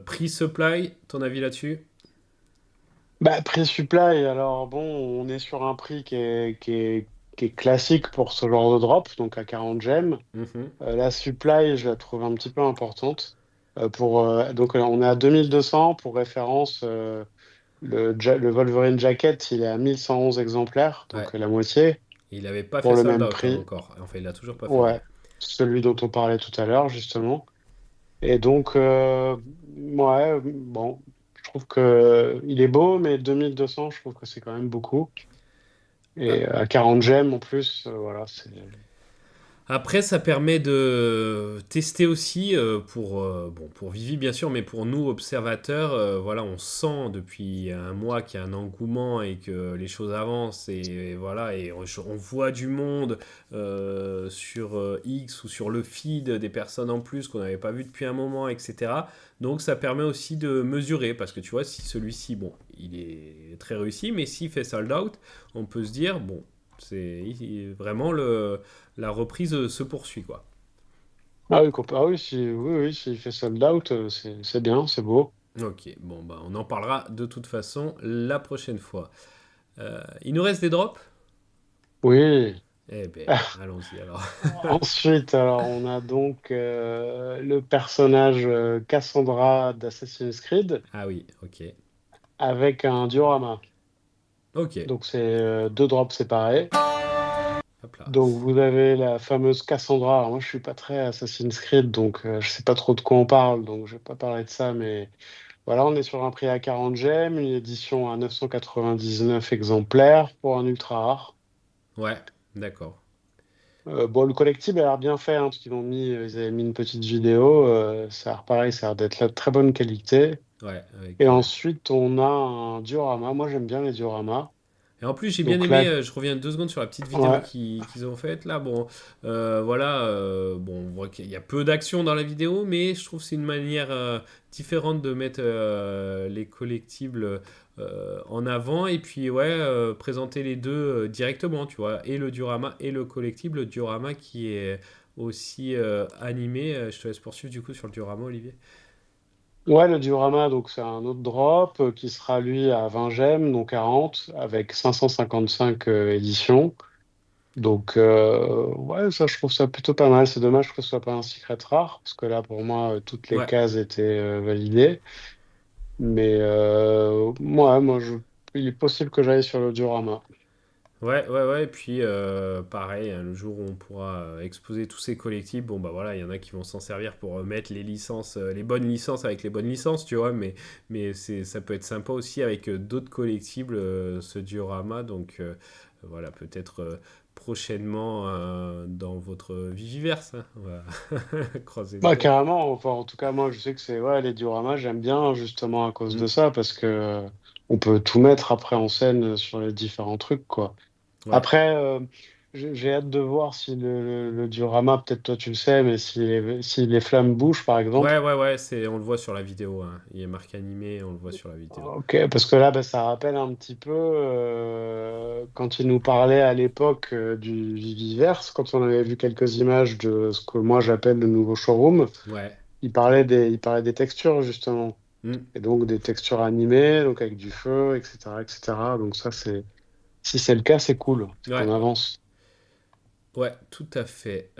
Speaker 1: Prix Supply, ton avis là-dessus?
Speaker 2: Bah, prix supply, alors bon, on est sur un prix qui est classique pour ce genre de drop, donc à 40 gemmes.
Speaker 1: Mhm.
Speaker 2: La supply, je la trouve un petit peu importante. Donc, on est à 2200 pour référence. Le Wolverine Jacket, il est à 1111 exemplaires,
Speaker 1: Ouais,
Speaker 2: donc la moitié,
Speaker 1: il avait pas
Speaker 2: pour
Speaker 1: fait
Speaker 2: le
Speaker 1: sold
Speaker 2: même
Speaker 1: out, hein,
Speaker 2: prix.
Speaker 1: encore. Enfin, il a toujours pas fait, ouais.
Speaker 2: Ouais, celui dont on parlait tout à l'heure, justement. Et donc, ouais, bon, je trouve que il est beau, mais 2200, je trouve que c'est quand même beaucoup. Et à 40 gemmes en plus, voilà, c'est.
Speaker 1: Après, ça permet de tester aussi bon, pour Vivi bien sûr, mais pour nous observateurs, voilà, on sent depuis un mois qu'il y a un engouement et que les choses avancent et voilà, et on voit du monde sur X ou sur le feed des personnes en plus qu'on n'avait pas vu depuis un moment, etc. Donc ça permet aussi de mesurer parce que tu vois, si celui-ci, bon, il est très réussi, mais s'il fait sold out, on peut se dire, bon, vraiment la reprise se poursuit, quoi.
Speaker 2: Ah oui, ah oui, oui, oui, s'il fait sold out, c'est bien, c'est beau.
Speaker 1: Ok, bon, bah, on en parlera de toute façon la prochaine fois. Il nous reste des drops.
Speaker 2: Oui.
Speaker 1: Eh ben, allons-y alors.
Speaker 2: Ensuite, alors, on a donc le personnage Cassandra d'Assassin's Creed
Speaker 1: Ah oui, ok.
Speaker 2: avec un diorama.
Speaker 1: Ok,
Speaker 2: Donc, c'est deux drops séparés.
Speaker 1: hop là.
Speaker 2: Donc, vous avez la fameuse Cassandra. Alors, moi, je suis pas très Assassin's Creed, donc je sais pas trop de quoi on parle, donc je vais pas parler de ça, mais voilà, on est sur un prix à 40 gemmes, une édition à 999 exemplaires pour un ultra rare.
Speaker 1: Ouais, d'accord.
Speaker 2: Bon, le collectible a l'air bien fait, hein, parce ils avaient mis une petite vidéo. Ça a l'air pareil, ça a l'air d'être de très bonne qualité.
Speaker 1: Ouais,
Speaker 2: Et
Speaker 1: avec.
Speaker 2: ensuite, on a un diorama. Moi, j'aime bien les dioramas.
Speaker 1: Et en plus, j'ai bien
Speaker 2: Donc
Speaker 1: aimé,
Speaker 2: là,
Speaker 1: je reviens 2 secondes sur la petite vidéo
Speaker 2: ouais,
Speaker 1: qu'ils ont faite là. Bon, voilà, bon, on voit qu'il y a peu d'action dans la vidéo, mais je trouve que c'est une manière différente de mettre les collectibles en avant et puis, ouais, présenter les deux directement, tu vois, et le diorama et le collectible. Le diorama qui est aussi animé. Je te laisse poursuivre du coup sur le diorama, Olivier.
Speaker 2: ouais, le diorama, donc c'est un autre drop qui sera lui à 20 gemmes, donc 40, avec 555 éditions. Donc, ouais, ça, je trouve ça plutôt pas mal. C'est dommage que ce soit pas un secret rare, parce que là, pour moi, toutes les
Speaker 1: Ouais.
Speaker 2: cases étaient validées. Mais moi, il est possible que j'aille sur le diorama.
Speaker 1: Ouais, ouais, ouais, et puis pareil, hein, le jour où on pourra exposer tous ces collectibles, bon bah voilà, il y en a qui vont s'en servir pour mettre les licences, les bonnes licences avec les bonnes licences, tu vois, mais ça peut être sympa aussi avec d'autres collectibles, ce diorama, donc voilà, peut-être prochainement dans votre Viviverse, hein, on va croiser les
Speaker 2: Bah,
Speaker 1: doigts.
Speaker 2: carrément. Enfin, en tout cas, moi, je sais que ouais, les dioramas, j'aime bien justement à cause
Speaker 1: Mm,
Speaker 2: de ça, parce que on peut tout mettre après en scène sur les différents trucs, quoi.
Speaker 1: ouais.
Speaker 2: Après, j'ai hâte de voir si le diorama, peut-être toi tu le sais, mais si les flammes bougent, par exemple.
Speaker 1: Ouais, ouais, ouais, on le voit sur la vidéo, hein. Il est marqué animé, on le voit sur la vidéo.
Speaker 2: Ok, parce que là, bah, ça rappelle un petit peu quand il nous parlait à l'époque du Viviverse, quand on avait vu quelques images de ce que moi j'appelle le nouveau showroom,
Speaker 1: Ouais.
Speaker 2: il parlait des textures justement,
Speaker 1: Mm.
Speaker 2: et donc des textures animées, donc avec du feu, etc., etc. Donc ça, si c'est le cas, c'est cool, c'est qu'on
Speaker 1: Ouais,
Speaker 2: avance.
Speaker 1: Ouais, tout à fait.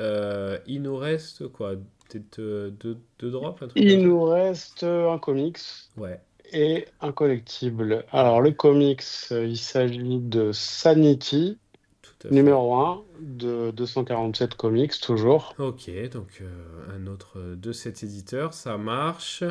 Speaker 1: Il nous reste quoi? Peut-être deux drops, un truc comme
Speaker 2: Il
Speaker 1: ça?
Speaker 2: nous reste un comics
Speaker 1: Ouais,
Speaker 2: et un collectible. Alors,
Speaker 1: ouais,
Speaker 2: le comics, il s'agit de Sanity,
Speaker 1: tout à fait.
Speaker 2: numéro un de 247 comics, toujours.
Speaker 1: Ok, donc un autre de cet éditeur, ça marche.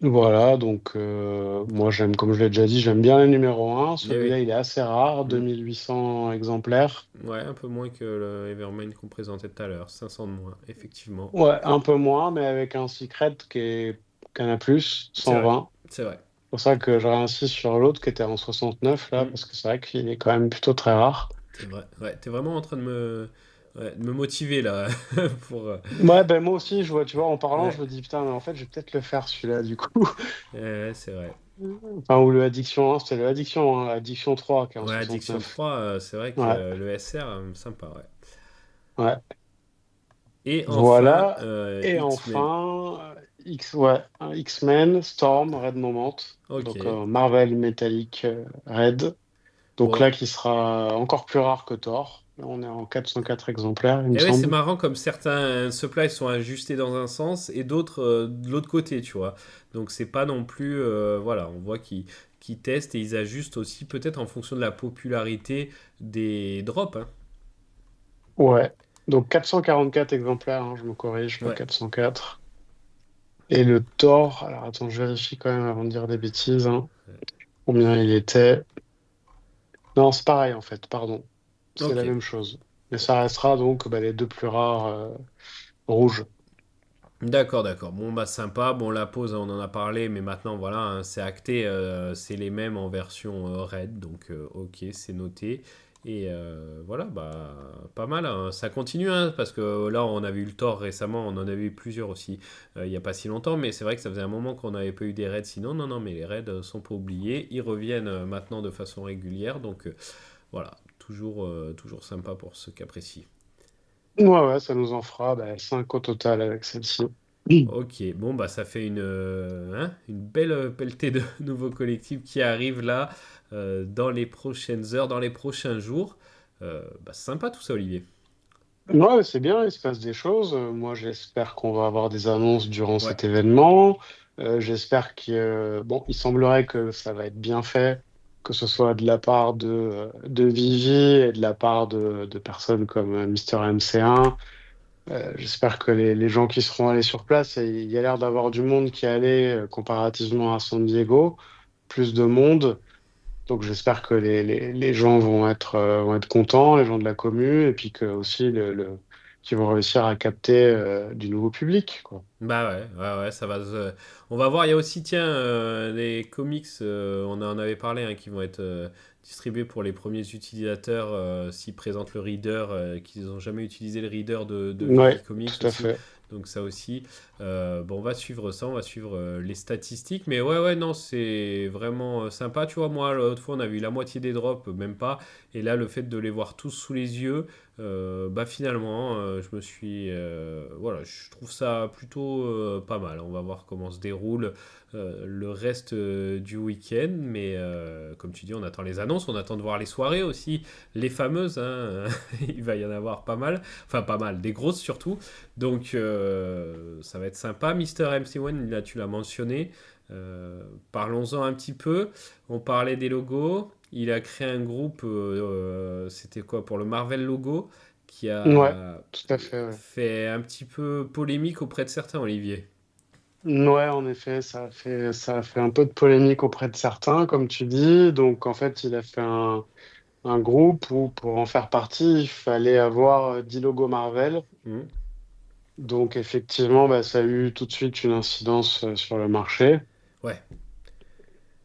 Speaker 2: Voilà, donc moi j'aime, comme je l'ai déjà dit, j'aime bien le numéro un.
Speaker 1: Eh oui.
Speaker 2: Celui-là, il est assez rare,
Speaker 1: Mm.
Speaker 2: 2800 exemplaires.
Speaker 1: Ouais, un peu moins que le Evermind qu'on présentait tout à l'heure, 500 de moins, effectivement.
Speaker 2: Ouais, un peu moins, mais avec un secret qui en a plus,
Speaker 1: C'est vrai,
Speaker 2: 120.
Speaker 1: c'est vrai.
Speaker 2: C'est pour ça que je réinsiste sur l'autre qui était en 69 là,
Speaker 1: Mm.
Speaker 2: parce que c'est vrai qu'il est quand même plutôt très rare.
Speaker 1: C'est vrai. Ouais, t'es vraiment en train ouais, de me motiver là pour.
Speaker 2: Ouais, ben moi aussi, tu vois, en parlant,
Speaker 1: Ouais,
Speaker 2: je me dis putain, mais en fait, je vais peut-être le faire celui-là du coup.
Speaker 1: ouais, c'est vrai.
Speaker 2: Enfin, ou le Addiction 1, c'était le Addiction, hein, Addiction 3 qui est en
Speaker 1: Ouais, Addiction
Speaker 2: 69.
Speaker 1: 3, c'est vrai que
Speaker 2: Ouais,
Speaker 1: le SR, sympa, ouais.
Speaker 2: ouais.
Speaker 1: Et enfin,
Speaker 2: Voilà. Et
Speaker 1: X-Men.
Speaker 2: enfin, ouais, un X-Men, Storm, Red Moment.
Speaker 1: Ok.
Speaker 2: Donc Marvel Metallic Red. Donc
Speaker 1: Bon.
Speaker 2: là, qui sera encore plus rare que Thor. Là, on est en 404 exemplaires, il me
Speaker 1: Et ouais, c'est
Speaker 2: semble.
Speaker 1: marrant comme certains supplies sont ajustés dans un sens et d'autres de l'autre côté, tu vois. Donc c'est pas non plus. Voilà, on voit qu'ils testent et ils ajustent aussi peut-être en fonction de la popularité des drops, hein.
Speaker 2: Ouais. Donc 444 exemplaires, hein, je me corrige, pas
Speaker 1: Ouais.
Speaker 2: 404. Et le Thor, alors attends, je vérifie quand même avant de dire des bêtises, hein, combien il était. Non, c'est pareil en fait, pardon. C'est
Speaker 1: Ok.
Speaker 2: la même chose. Mais ça restera donc bah, les deux plus rares rouges.
Speaker 1: D'accord, d'accord. Bon, bah sympa. Bon, la pause, on en a parlé, mais maintenant, voilà, hein, c'est acté. C'est les mêmes en version RAID. Donc, ok, c'est noté. Et voilà, bah, pas mal, hein. Ça continue, hein, parce que là, on avait eu le Thor récemment. On en avait eu plusieurs aussi il n'y a pas si longtemps. Mais c'est vrai que ça faisait un moment qu'on n'avait pas eu des raids. Sinon, non, non, mais les raids sont pas oubliés. Ils reviennent maintenant de façon régulière. Donc, voilà, toujours sympa pour ceux qui apprécient.
Speaker 2: Ouais, ouais, ça nous en fera 5 au total avec celle-ci. Mm.
Speaker 1: Ok, bon bah ça fait une belle pelletée de nouveaux collectifs qui arrivent là dans les prochaines heures, dans les prochains jours. Bah, c'est sympa tout ça, Olivier.
Speaker 2: Ouais, c'est bien, il se passe des choses. Moi, j'espère qu'on va avoir des annonces durant
Speaker 1: Ouais.
Speaker 2: cet événement. J'espère bon, il semblerait que ça va être bien fait, que ce soit de la part de Vivi et de la part de personnes comme Mister MC1. J'espère que les gens qui seront allés sur place, et il y a l'air d'avoir du monde qui est allé comparativement à San Diego, plus de monde. Donc j'espère que les gens vont être contents, les gens de la commune, et puis que aussi qu'ils vont réussir à capter du nouveau public, quoi.
Speaker 1: Bah ouais, ouais, ouais, ça va On va voir, il y a aussi, tiens, les comics, on en avait parlé, hein, qui vont être distribués pour les premiers utilisateurs s'ils présentent le reader, qu'ils n'ont jamais utilisé le reader de Vivi
Speaker 2: Ouais,
Speaker 1: Comics
Speaker 2: tout à
Speaker 1: aussi.
Speaker 2: fait.
Speaker 1: Donc ça aussi, bon, on va suivre ça, on va suivre les statistiques. Mais ouais, ouais, non, c'est vraiment sympa. Tu vois, moi, l'autre fois, on a vu la moitié des drops, même pas. Et là, le fait de les voir tous sous les yeux, bah finalement, je me suis, voilà, je trouve ça plutôt pas mal. On va voir comment se déroule le reste du week-end, mais comme tu dis, on attend les annonces, on attend de voir les soirées aussi, les fameuses, hein, il va y en avoir pas mal, enfin pas mal, des grosses surtout. Donc ça va être sympa. Mister MC1, là tu l'as mentionné. Parlons-en un petit peu. On parlait des logos. Il a créé un groupe, c'était quoi, pour le Marvel logo, qui
Speaker 2: Ouais,
Speaker 1: a
Speaker 2: tout à fait, ouais.
Speaker 1: fait un petit peu polémique auprès de certains, Olivier.
Speaker 2: Ouais, en effet, ça a fait un peu de polémique auprès de certains, comme tu dis. Donc, en fait, il a fait un groupe où, pour en faire partie, il fallait avoir 10 logos Marvel.
Speaker 1: Mhm.
Speaker 2: Donc, effectivement, ça a eu tout de suite une incidence sur le marché.
Speaker 1: Ouais.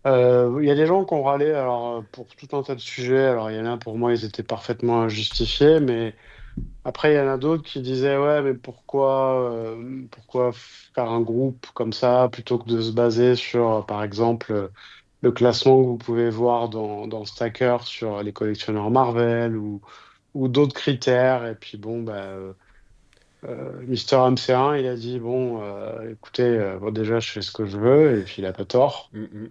Speaker 2: Il y a des gens qui ont râlé alors, pour tout un tas de sujets. Alors, il y en a, pour moi, ils étaient parfaitement injustifiés. Mais après, il y en a d'autres qui disaient, ouais, mais pourquoi faire un groupe comme ça plutôt que de se baser sur, par exemple, le classement que vous pouvez voir dans Stacker sur les collectionneurs Marvel ou d'autres critères. Et puis, bon, Mister MC1, il a dit, bon, écoutez, bon, déjà, je fais ce que je veux. Et puis, il a pas tort.
Speaker 1: Mhm.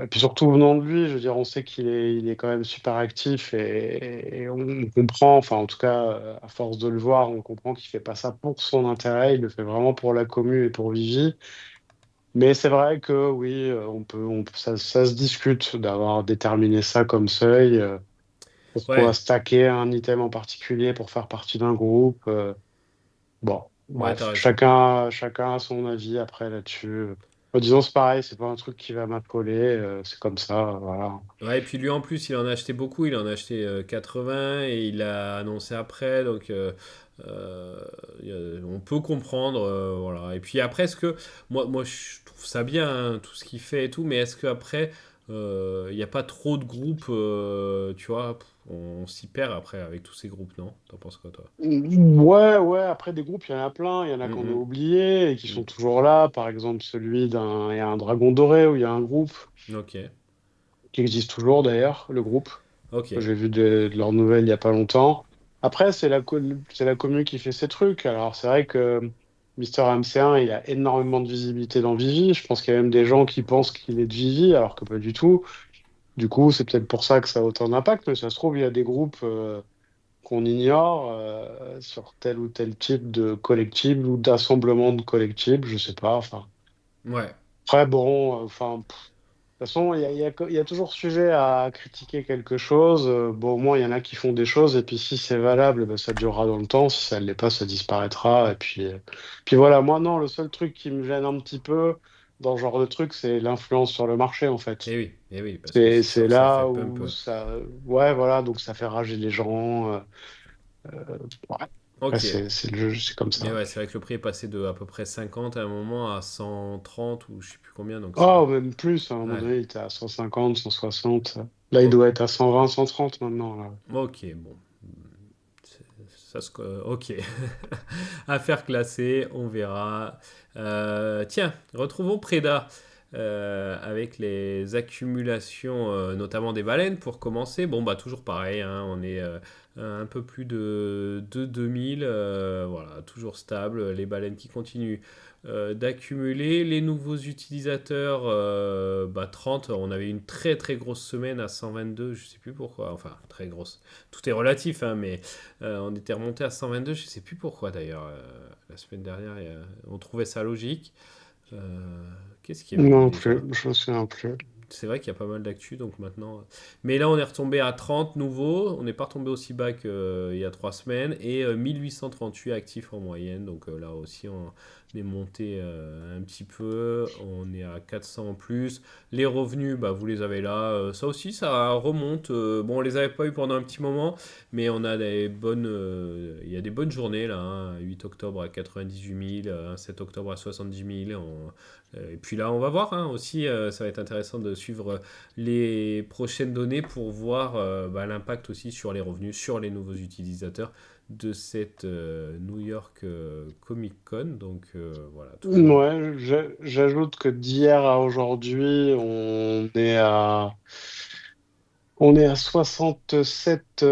Speaker 2: Puis surtout venant de lui, je veux dire, on sait qu'il est quand même super actif et on comprend, enfin en tout cas, à force de le voir, on comprend qu'il fait pas ça pour son intérêt, il le fait vraiment pour la commu et pour Vivi. Mais c'est vrai que oui, ça se discute d'avoir déterminé ça comme seuil. Pourquoi
Speaker 1: Ouais,
Speaker 2: stacker un item en particulier pour faire partie d'un groupe? Bon,
Speaker 1: ouais, t'as
Speaker 2: bref,
Speaker 1: raison.
Speaker 2: chacun a son avis après là-dessus. Disons, c'est pareil, c'est pas un truc qui va m'affoler, c'est comme ça, voilà.
Speaker 1: Ouais, et puis lui en plus, il en a acheté beaucoup, il en a acheté 80 et il l'a annoncé après, donc euh, on peut comprendre, voilà. Et puis après, est-ce que moi je trouve ça bien, hein, tout ce qu'il fait et tout, mais est-ce qu'après, il n'y a pas trop de groupes, tu vois, on s'y perd après avec tous ces groupes, non? T'en penses quoi, toi?
Speaker 2: Ouais, ouais, après des groupes, il y en a plein, il y en a qu'on a
Speaker 1: Mhm,
Speaker 2: oubliés et qui sont
Speaker 1: mhm.
Speaker 2: toujours là. Par exemple, il y a un Dragon Doré où il y a un groupe
Speaker 1: Ok,
Speaker 2: qui existe toujours d'ailleurs, le groupe.
Speaker 1: ok.
Speaker 2: J'ai vu de leurs nouvelles il y a pas longtemps. Après, c'est la commune qui fait ses trucs. Alors, c'est vrai que Mister MC1, il a énormément de visibilité dans Vivi. Je pense qu'il y a même des gens qui pensent qu'il est de Vivi, alors que pas du tout. Du coup, c'est peut-être pour ça que ça a autant d'impact, mais ça se trouve, il y a des groupes qu'on ignore sur tel ou tel type de collectible ou d'assemblement de collectibles, je sais pas. Enfin,
Speaker 1: Ouais,
Speaker 2: après, bon, de toute façon, il y a toujours sujet à critiquer quelque chose. Bon, au moins, il y en a qui font des choses, et puis si c'est valable, ben, ça durera dans le temps. Si ça ne l'est pas, ça disparaîtra. Et puis voilà, moi, non, le seul truc qui me gêne un petit peu dans ce genre de truc, c'est l'influence sur le marché, en fait.
Speaker 1: et oui, parce que c'est sûr
Speaker 2: C'est
Speaker 1: que ça fait
Speaker 2: là
Speaker 1: pump.
Speaker 2: où ça. Ouais, voilà, donc ça fait rager les gens. Ouais. Après,
Speaker 1: Ok.
Speaker 2: c'est le jeu, c'est comme
Speaker 1: Mais
Speaker 2: ça.
Speaker 1: ouais, c'est vrai que le prix est passé de à peu près 50 à un moment à 130 ou je sais plus combien, donc ça.
Speaker 2: Oh, même plus, à un moment
Speaker 1: Ouais.
Speaker 2: donné, il était à 150, 160. Là, il
Speaker 1: O-
Speaker 2: doit être à 120, 130 maintenant, là.
Speaker 1: ok, bon. Ok. Affaire classée, on verra. Tiens, retrouvons Preda. Avec les accumulations, notamment des baleines, pour commencer. Bon, bah, toujours pareil, hein, on est un peu plus de 2000, voilà, toujours stable. Les baleines qui continuent d'accumuler. Les nouveaux utilisateurs, bah, 30, on avait une très très grosse semaine à 122, je sais plus pourquoi, enfin, très grosse. Tout est relatif, hein, mais on était remonté à 122, je sais plus pourquoi d'ailleurs. La semaine dernière, on trouvait ça logique. Euh, Qu'est-ce qu'il y avait eu
Speaker 2: Non plus,
Speaker 1: déjà?
Speaker 2: je me souviens plus.
Speaker 1: C'est vrai qu'il y a pas mal d'actu, donc maintenant. Mais là, on est retombé à 30 nouveaux. On n'est pas retombé aussi bas qu'il y a 3 semaines. Et 1838 actifs en moyenne. Donc là aussi, on est monté un petit peu. On est à 400 en plus. Les revenus, bah, vous les avez là. Ça aussi, ça remonte. Bon, on les avait pas eu pendant un petit moment. Mais on a des bonnes. Il y a des bonnes journées là, hein. 8 octobre à 98 000. 7 octobre à 70 000. Et puis là, on va voir, hein, aussi, ça va être intéressant de suivre les prochaines données pour voir bah, l'impact aussi sur les revenus, sur les nouveaux utilisateurs de cette New York Comic Con. Donc voilà, toujours.
Speaker 2: Ouais, j'ajoute que d'hier à aujourd'hui, on est à 67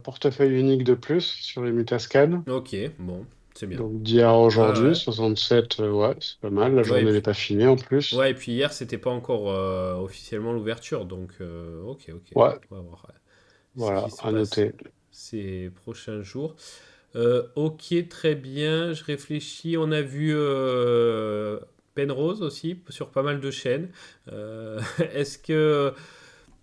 Speaker 2: portefeuilles uniques de plus sur les Mutascan.
Speaker 1: Ok, bon, c'est bien.
Speaker 2: Donc d'hier à
Speaker 1: Ouais,
Speaker 2: aujourd'hui,
Speaker 1: ouais.
Speaker 2: 67, ouais, c'est pas mal. La
Speaker 1: Ouais, et
Speaker 2: journée n'est
Speaker 1: puis,
Speaker 2: pas finie en plus.
Speaker 1: ouais, et puis hier, c'était pas encore officiellement l'ouverture. Donc, ok, ok.
Speaker 2: Ouais,
Speaker 1: On va voir ce qui
Speaker 2: voilà,
Speaker 1: se
Speaker 2: à
Speaker 1: passe
Speaker 2: noter.
Speaker 1: ces prochains jours. Ok, très bien. Je réfléchis. On a vu Penrose aussi sur pas mal de chaînes. Est-ce que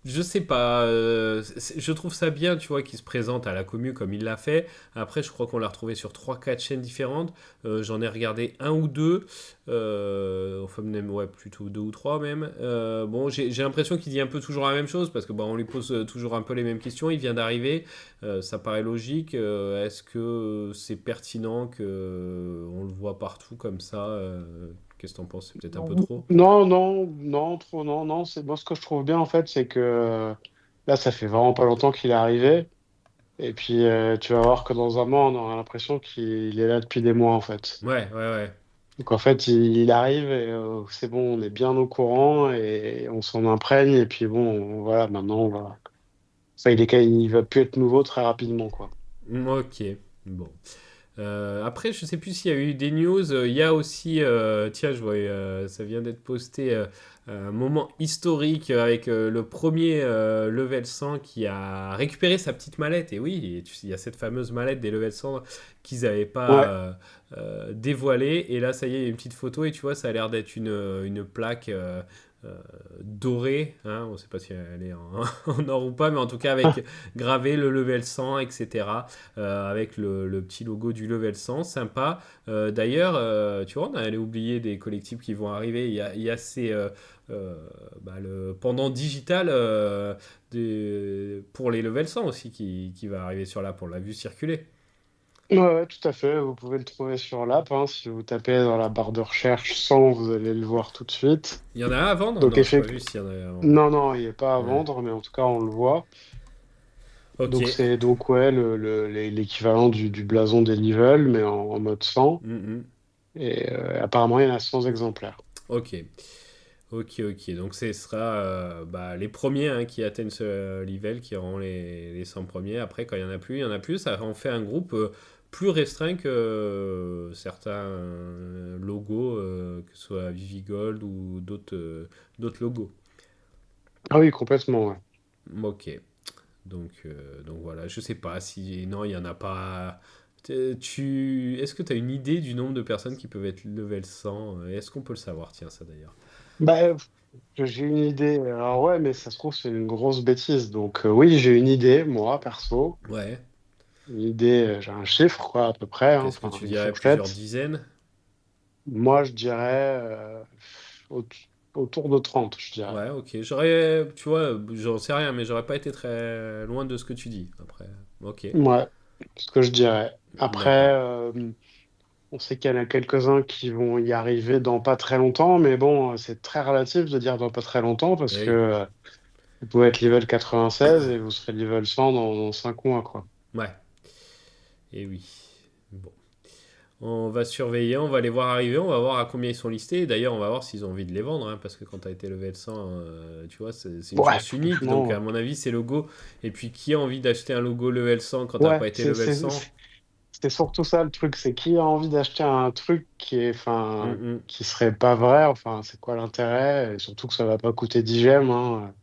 Speaker 1: je sais pas, je trouve ça bien, tu vois, qu'il se présente à la commu comme il l'a fait. Après, je crois qu'on l'a retrouvé sur trois quatre chaînes différentes. J'en ai regardé un ou deux, enfin même, ouais, plutôt deux ou trois même. Bon, j'ai l'impression qu'il dit un peu toujours la même chose parce que bah, on lui pose toujours un peu les mêmes questions. Il vient d'arriver, ça paraît logique. Est-ce que c'est pertinent que on le voit partout comme ça? Qu'est-ce que t'en penses? C'est peut-être un peu trop.
Speaker 2: Non, non, non, trop, non, non. Moi, ce que je trouve bien, en fait, c'est que là, ça fait vraiment pas longtemps qu'il est arrivé. Et puis, tu vas voir que dans un mois, on aura l'impression qu'il est là depuis des mois, en fait.
Speaker 1: Ouais, ouais, ouais.
Speaker 2: Donc, en fait, il arrive et c'est bon, on est bien au courant et on s'en imprègne. Et puis, bon, voilà, maintenant, on va. Ça, il va plus être nouveau très rapidement, quoi.
Speaker 1: Ok, bon. Après, je sais plus s'il y a eu des news. Il y a aussi, tiens, je vois, ça vient d'être posté, un moment historique avec le premier level 100 qui a récupéré sa petite mallette. Et oui, il y a cette fameuse mallette des level 100 qu'ils n'avaient pas
Speaker 2: Ouais.
Speaker 1: dévoilée. Et là, ça y est, il y a une petite photo et tu vois, ça a l'air d'être une plaque euh, dorée. Hein, on ne sait pas si elle est en, en or ou pas, mais en tout cas avec gravé le level 100, etc. Avec le petit logo du level 100, sympa. D'ailleurs, tu vois, on allait oublier des collectifs qui vont arriver. Il y a ces, euh, le pendant digital pour les level 100 aussi qui va arriver sur l'app. On l'a vu circuler.
Speaker 2: Ouais, ouais, tout à fait. Vous pouvez le trouver sur l'app, hein. Si vous tapez dans la barre de recherche 100, vous allez le voir tout de suite.
Speaker 1: Il y en a un à vendre?
Speaker 2: Donc,
Speaker 1: Non, j'ai pas vu s'il y en a un à vendre.
Speaker 2: non, non, il n'est pas à
Speaker 1: Ouais.
Speaker 2: vendre, mais en tout cas, on le voit.
Speaker 1: Ok.
Speaker 2: Donc, c'est donc ouais, l'équivalent du blason des levels, mais en mode 100.
Speaker 1: Mhm.
Speaker 2: Et apparemment, il y en a 100 exemplaires.
Speaker 1: Ok. Ok, ok. Donc ce sera les premiers hein, qui atteignent ce level qui auront les 100 premiers. Après, quand il y en a plus, il y en a plus. Ça en fait un groupe plus restreint que certains logos, que ce soit Vivigold ou d'autres logos.
Speaker 2: Ah oui, complètement, ouais.
Speaker 1: Ok. Donc voilà, je sais pas si... Non, il y en a pas... Est-ce que tu as une idée du nombre de personnes qui peuvent être level 100? Est-ce qu'on peut le savoir? Tiens, ça d'ailleurs.
Speaker 2: Bah, j'ai une idée. Alors ouais, mais ça se trouve, c'est une grosse bêtise. Donc oui, j'ai une idée, moi, perso.
Speaker 1: Ouais.
Speaker 2: Une idée, j'ai un chiffre, quoi, à peu près, hein,
Speaker 1: Qu'est-ce que
Speaker 2: enfin,
Speaker 1: tu
Speaker 2: une
Speaker 1: dirais? Plusieurs
Speaker 2: fourchette.
Speaker 1: dizaines?
Speaker 2: Moi, je dirais au- autour de 30, je dirais.
Speaker 1: Ouais, ok. J'aurais, tu vois, j'en sais rien, mais j'aurais pas été très loin de ce que tu dis. Après, ok,
Speaker 2: Ouais, ce que je dirais. Après,
Speaker 1: d'accord.
Speaker 2: on sait qu'il y en a quelques-uns qui vont y arriver dans pas très longtemps, mais bon, c'est très relatif de dire dans pas très longtemps parce
Speaker 1: Eh
Speaker 2: que
Speaker 1: oui,
Speaker 2: vous pouvez être level 96 et vous serez level 100 dans 5 mois, quoi.
Speaker 1: ouais, et oui. Bon, on va surveiller, on va les voir arriver, on va voir à combien ils sont listés. D'ailleurs, on va voir s'ils ont envie de les vendre, hein, parce que quand tu as été level 100, tu vois, c'est une
Speaker 2: Ouais,
Speaker 1: chance unique. Donc, à
Speaker 2: franchement,
Speaker 1: mon avis, c'est logo. Et puis, qui a envie d'acheter un logo level 100 quand t'as
Speaker 2: ouais,
Speaker 1: pas été level 100?
Speaker 2: c'est surtout ça le truc, c'est qui a envie d'acheter un truc qui est,
Speaker 1: Hum,
Speaker 2: enfin,
Speaker 1: hum.
Speaker 2: qui serait pas vrai, enfin, c'est quoi l'intérêt? Et surtout que ça va pas coûter 10 gemmes, hein.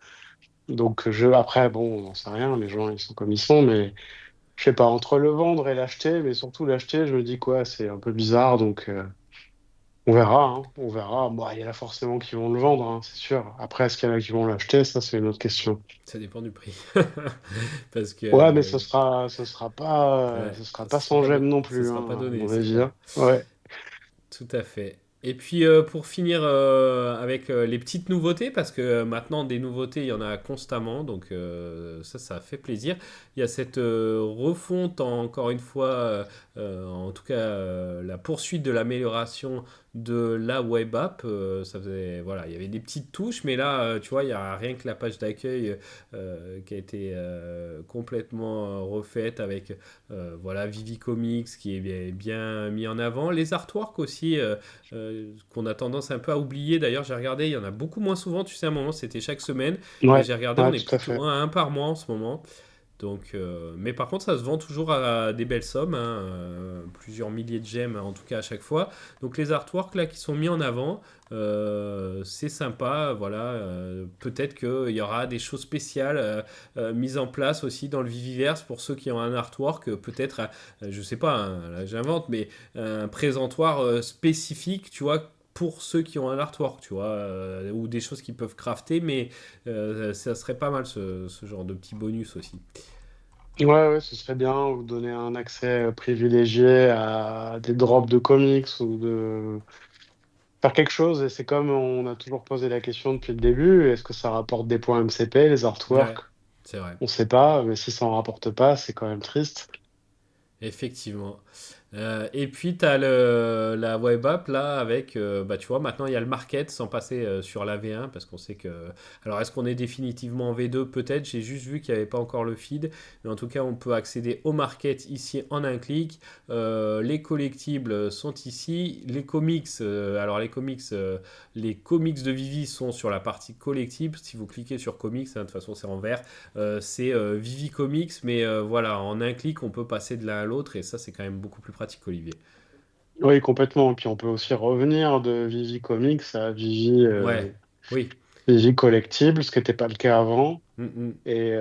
Speaker 2: Donc, après, bon, on n'en sait rien, les gens, ils sont comme ils sont, mais je sais pas, entre le vendre et l'acheter, mais surtout l'acheter, je me dis quoi, c'est un peu bizarre, donc on verra, hein, on verra. Bon, il y en a forcément qui vont le vendre, hein, c'est sûr. Après, est-ce qu'il y en a qui vont l'acheter? Ça, c'est une autre question.
Speaker 1: Ça dépend du prix. Parce que,
Speaker 2: Ouais, mais
Speaker 1: ouais,
Speaker 2: ce sera pas
Speaker 1: ce sera
Speaker 2: sans
Speaker 1: pas,
Speaker 2: gemme non
Speaker 1: ce
Speaker 2: plus,
Speaker 1: sera pas
Speaker 2: hein, à
Speaker 1: donné,
Speaker 2: mon
Speaker 1: c'est
Speaker 2: avis,
Speaker 1: clair.
Speaker 2: hein. Ouais.
Speaker 1: Tout à fait. Et puis pour finir avec les petites nouveautés, parce que maintenant des nouveautés, il y en a constamment, donc ça fait plaisir. Il y a cette refonte, encore une fois, en tout cas la poursuite de l'amélioration de la web app. Ça faisait, voilà, il y avait des petites touches, mais là, tu vois, il n'y a rien que la page d'accueil qui a été complètement refaite avec voilà, Vivi Comics qui est bien mis en avant. Les artworks aussi, qu'on a tendance un peu à oublier. D'ailleurs, j'ai regardé, il y en a beaucoup moins souvent. Tu sais, à un moment, c'était chaque semaine. Et
Speaker 2: Ouais,
Speaker 1: j'ai regardé, on
Speaker 2: ouais,
Speaker 1: est
Speaker 2: tout à
Speaker 1: plutôt
Speaker 2: fait.
Speaker 1: un par mois en ce moment. Donc, mais par contre, ça se vend toujours à des belles sommes, hein, plusieurs milliers de gemmes en tout cas à chaque fois. Donc les artworks là qui sont mis en avant, c'est sympa. Voilà, peut-être qu'il y aura des choses spéciales mises en place aussi dans le Viviverse pour ceux qui ont un artwork, peut-être, je sais pas, hein, là j'invente, mais un présentoir spécifique, tu vois. Pour ceux qui ont un artwork, tu vois, ou des choses qu'ils peuvent crafter, mais ça serait pas mal ce genre de petit bonus aussi.
Speaker 2: Ouais, ouais, ce serait bien, vous donner un accès privilégié à des drops de comics ou de faire quelque chose. Et c'est comme on a toujours posé la question depuis le début, est-ce que ça rapporte des points MCP, les
Speaker 1: Ouais,
Speaker 2: artworks?
Speaker 1: c'est vrai.
Speaker 2: On sait pas, mais si ça en rapporte pas, c'est quand même triste.
Speaker 1: Effectivement. Et puis, tu as la web app là avec, tu vois, maintenant il y a le market sans passer sur la V1 parce qu'on sait que. Alors, est-ce qu'on est définitivement en V2? Peut-être, j'ai juste vu qu'il n'y avait pas encore le feed. Mais en tout cas, on peut accéder au market ici en un clic. Les collectibles sont ici. Les comics, alors les comics de Vivi sont sur la partie collectible. Si vous cliquez sur comics, hein, de toute façon, c'est en vert. C'est Vivi Comics, mais voilà, en un clic, on peut passer de l'un à l'autre et ça, c'est quand même beaucoup plus pratique. pratique, Olivier.
Speaker 2: Oui, complètement. Puis on peut aussi revenir de Vivi Comics à Vivi,
Speaker 1: Ouais, oui.
Speaker 2: Vivi Collectible, ce qui n'était pas le cas avant.
Speaker 1: Mm, mm.
Speaker 2: Et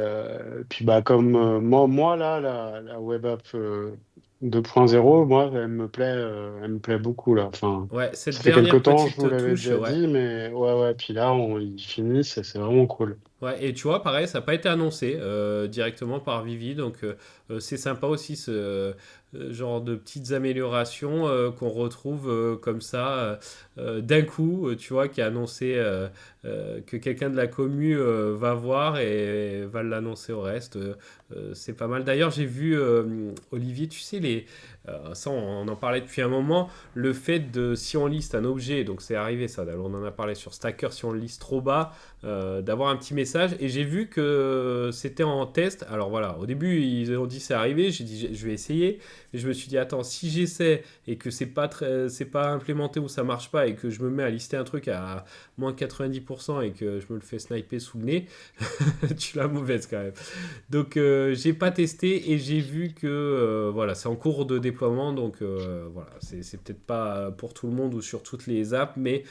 Speaker 2: puis bah comme moi là, la web app 2.0, moi, elle me plaît beaucoup là. Enfin,
Speaker 1: Ouais, cette
Speaker 2: ça fait quelque
Speaker 1: dernière
Speaker 2: temps, je vous
Speaker 1: petite
Speaker 2: l'avais
Speaker 1: touche,
Speaker 2: déjà
Speaker 1: ouais.
Speaker 2: dit, mais ouais, ouais. Puis là, ils finissent et c'est vraiment cool.
Speaker 1: Ouais, et tu vois, pareil, ça n'a pas été annoncé directement par Vivi, donc c'est sympa aussi ce genre de petites améliorations qu'on retrouve comme ça d'un coup, tu vois, qui a annoncé que quelqu'un de la commu va voir et va l'annoncer au reste. C'est pas mal. D'ailleurs, j'ai vu, Olivier, tu sais, ça on en parlait depuis un moment, le fait de, si on liste un objet, donc c'est arrivé ça, on en a parlé sur Stacker, si on le liste trop bas, d'avoir un petit message et j'ai vu que c'était en test. Alors voilà, au début ils ont dit c'est arrivé, j'ai dit je vais essayer, et je me suis dit attends, si j'essaie et que c'est pas implémenté ou ça marche pas et que je me mets à lister un truc à moins 90% et que je me le fais sniper sous le nez, tu l'as mauvaise quand même. Donc j'ai pas testé et j'ai vu que voilà, c'est en cours de déploiement, donc voilà, c'est peut-être pas pour tout le monde ou sur toutes les apps, mais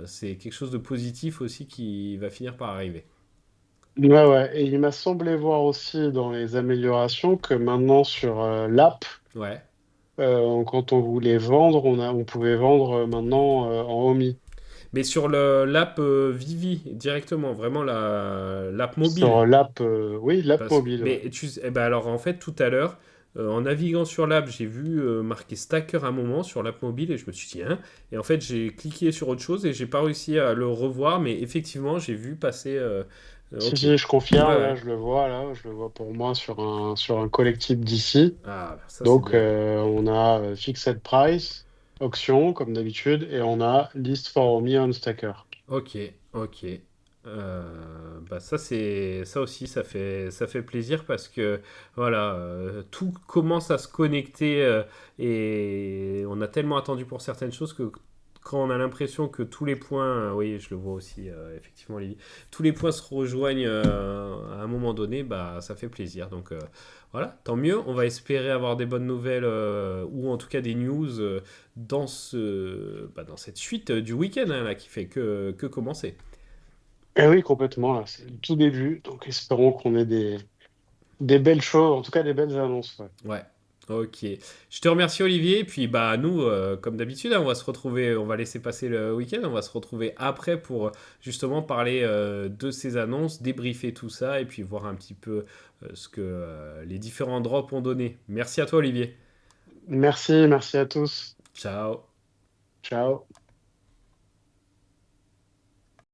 Speaker 1: c'est quelque chose de positif aussi qui va finir par arriver.
Speaker 2: Ouais, ouais. Et il m'a semblé voir aussi dans les améliorations que maintenant sur l'app,
Speaker 1: Ouais.
Speaker 2: quand on voulait vendre, on pouvait vendre maintenant en Homey.
Speaker 1: Mais sur l'app Vivi directement, vraiment l'app mobile.
Speaker 2: Sur l'app, oui, l'app mobile, ouais.
Speaker 1: Mais eh ben alors en fait tout à l'heure, en naviguant sur l'app, j'ai vu marquer Stacker un moment sur l'app mobile et je me suis dit hein. Et en fait j'ai cliqué sur autre chose et j'ai pas réussi à le revoir, mais effectivement j'ai vu passer.
Speaker 2: Si,
Speaker 1: Ok.
Speaker 2: si, je
Speaker 1: Ouais
Speaker 2: confirme,
Speaker 1: ouais.
Speaker 2: là, je le vois pour moi sur un collectif d'ici.
Speaker 1: Ah ça c'est
Speaker 2: Donc,
Speaker 1: bien.
Speaker 2: on a Fixed Price, auction, comme d'habitude, et on a List for Me on Stacker.
Speaker 1: Ok, ok. Bah ça aussi ça fait plaisir parce que voilà tout commence à se connecter et on a tellement attendu pour certaines choses que quand on a l'impression que tous les points oui je le vois aussi effectivement Olivier, tous les points se rejoignent à un moment donné bah ça fait plaisir donc voilà tant mieux on va espérer avoir des bonnes nouvelles ou en tout cas des news dans cette suite du week-end hein, là qui fait que commencer.
Speaker 2: Et oui, complètement, là, c'est le tout début, donc espérons qu'on ait des belles choses, en tout cas des belles annonces. Ouais.
Speaker 1: Ouais. Ok. Je te remercie Olivier. Et puis bah nous, comme d'habitude, hein, on va se retrouver, on va laisser passer le week-end, on va se retrouver après pour justement parler de ces annonces, débriefer tout ça et puis voir un petit peu ce que les différents drops ont donné. Merci à toi Olivier.
Speaker 2: Merci, merci à tous.
Speaker 1: Ciao.
Speaker 2: Ciao.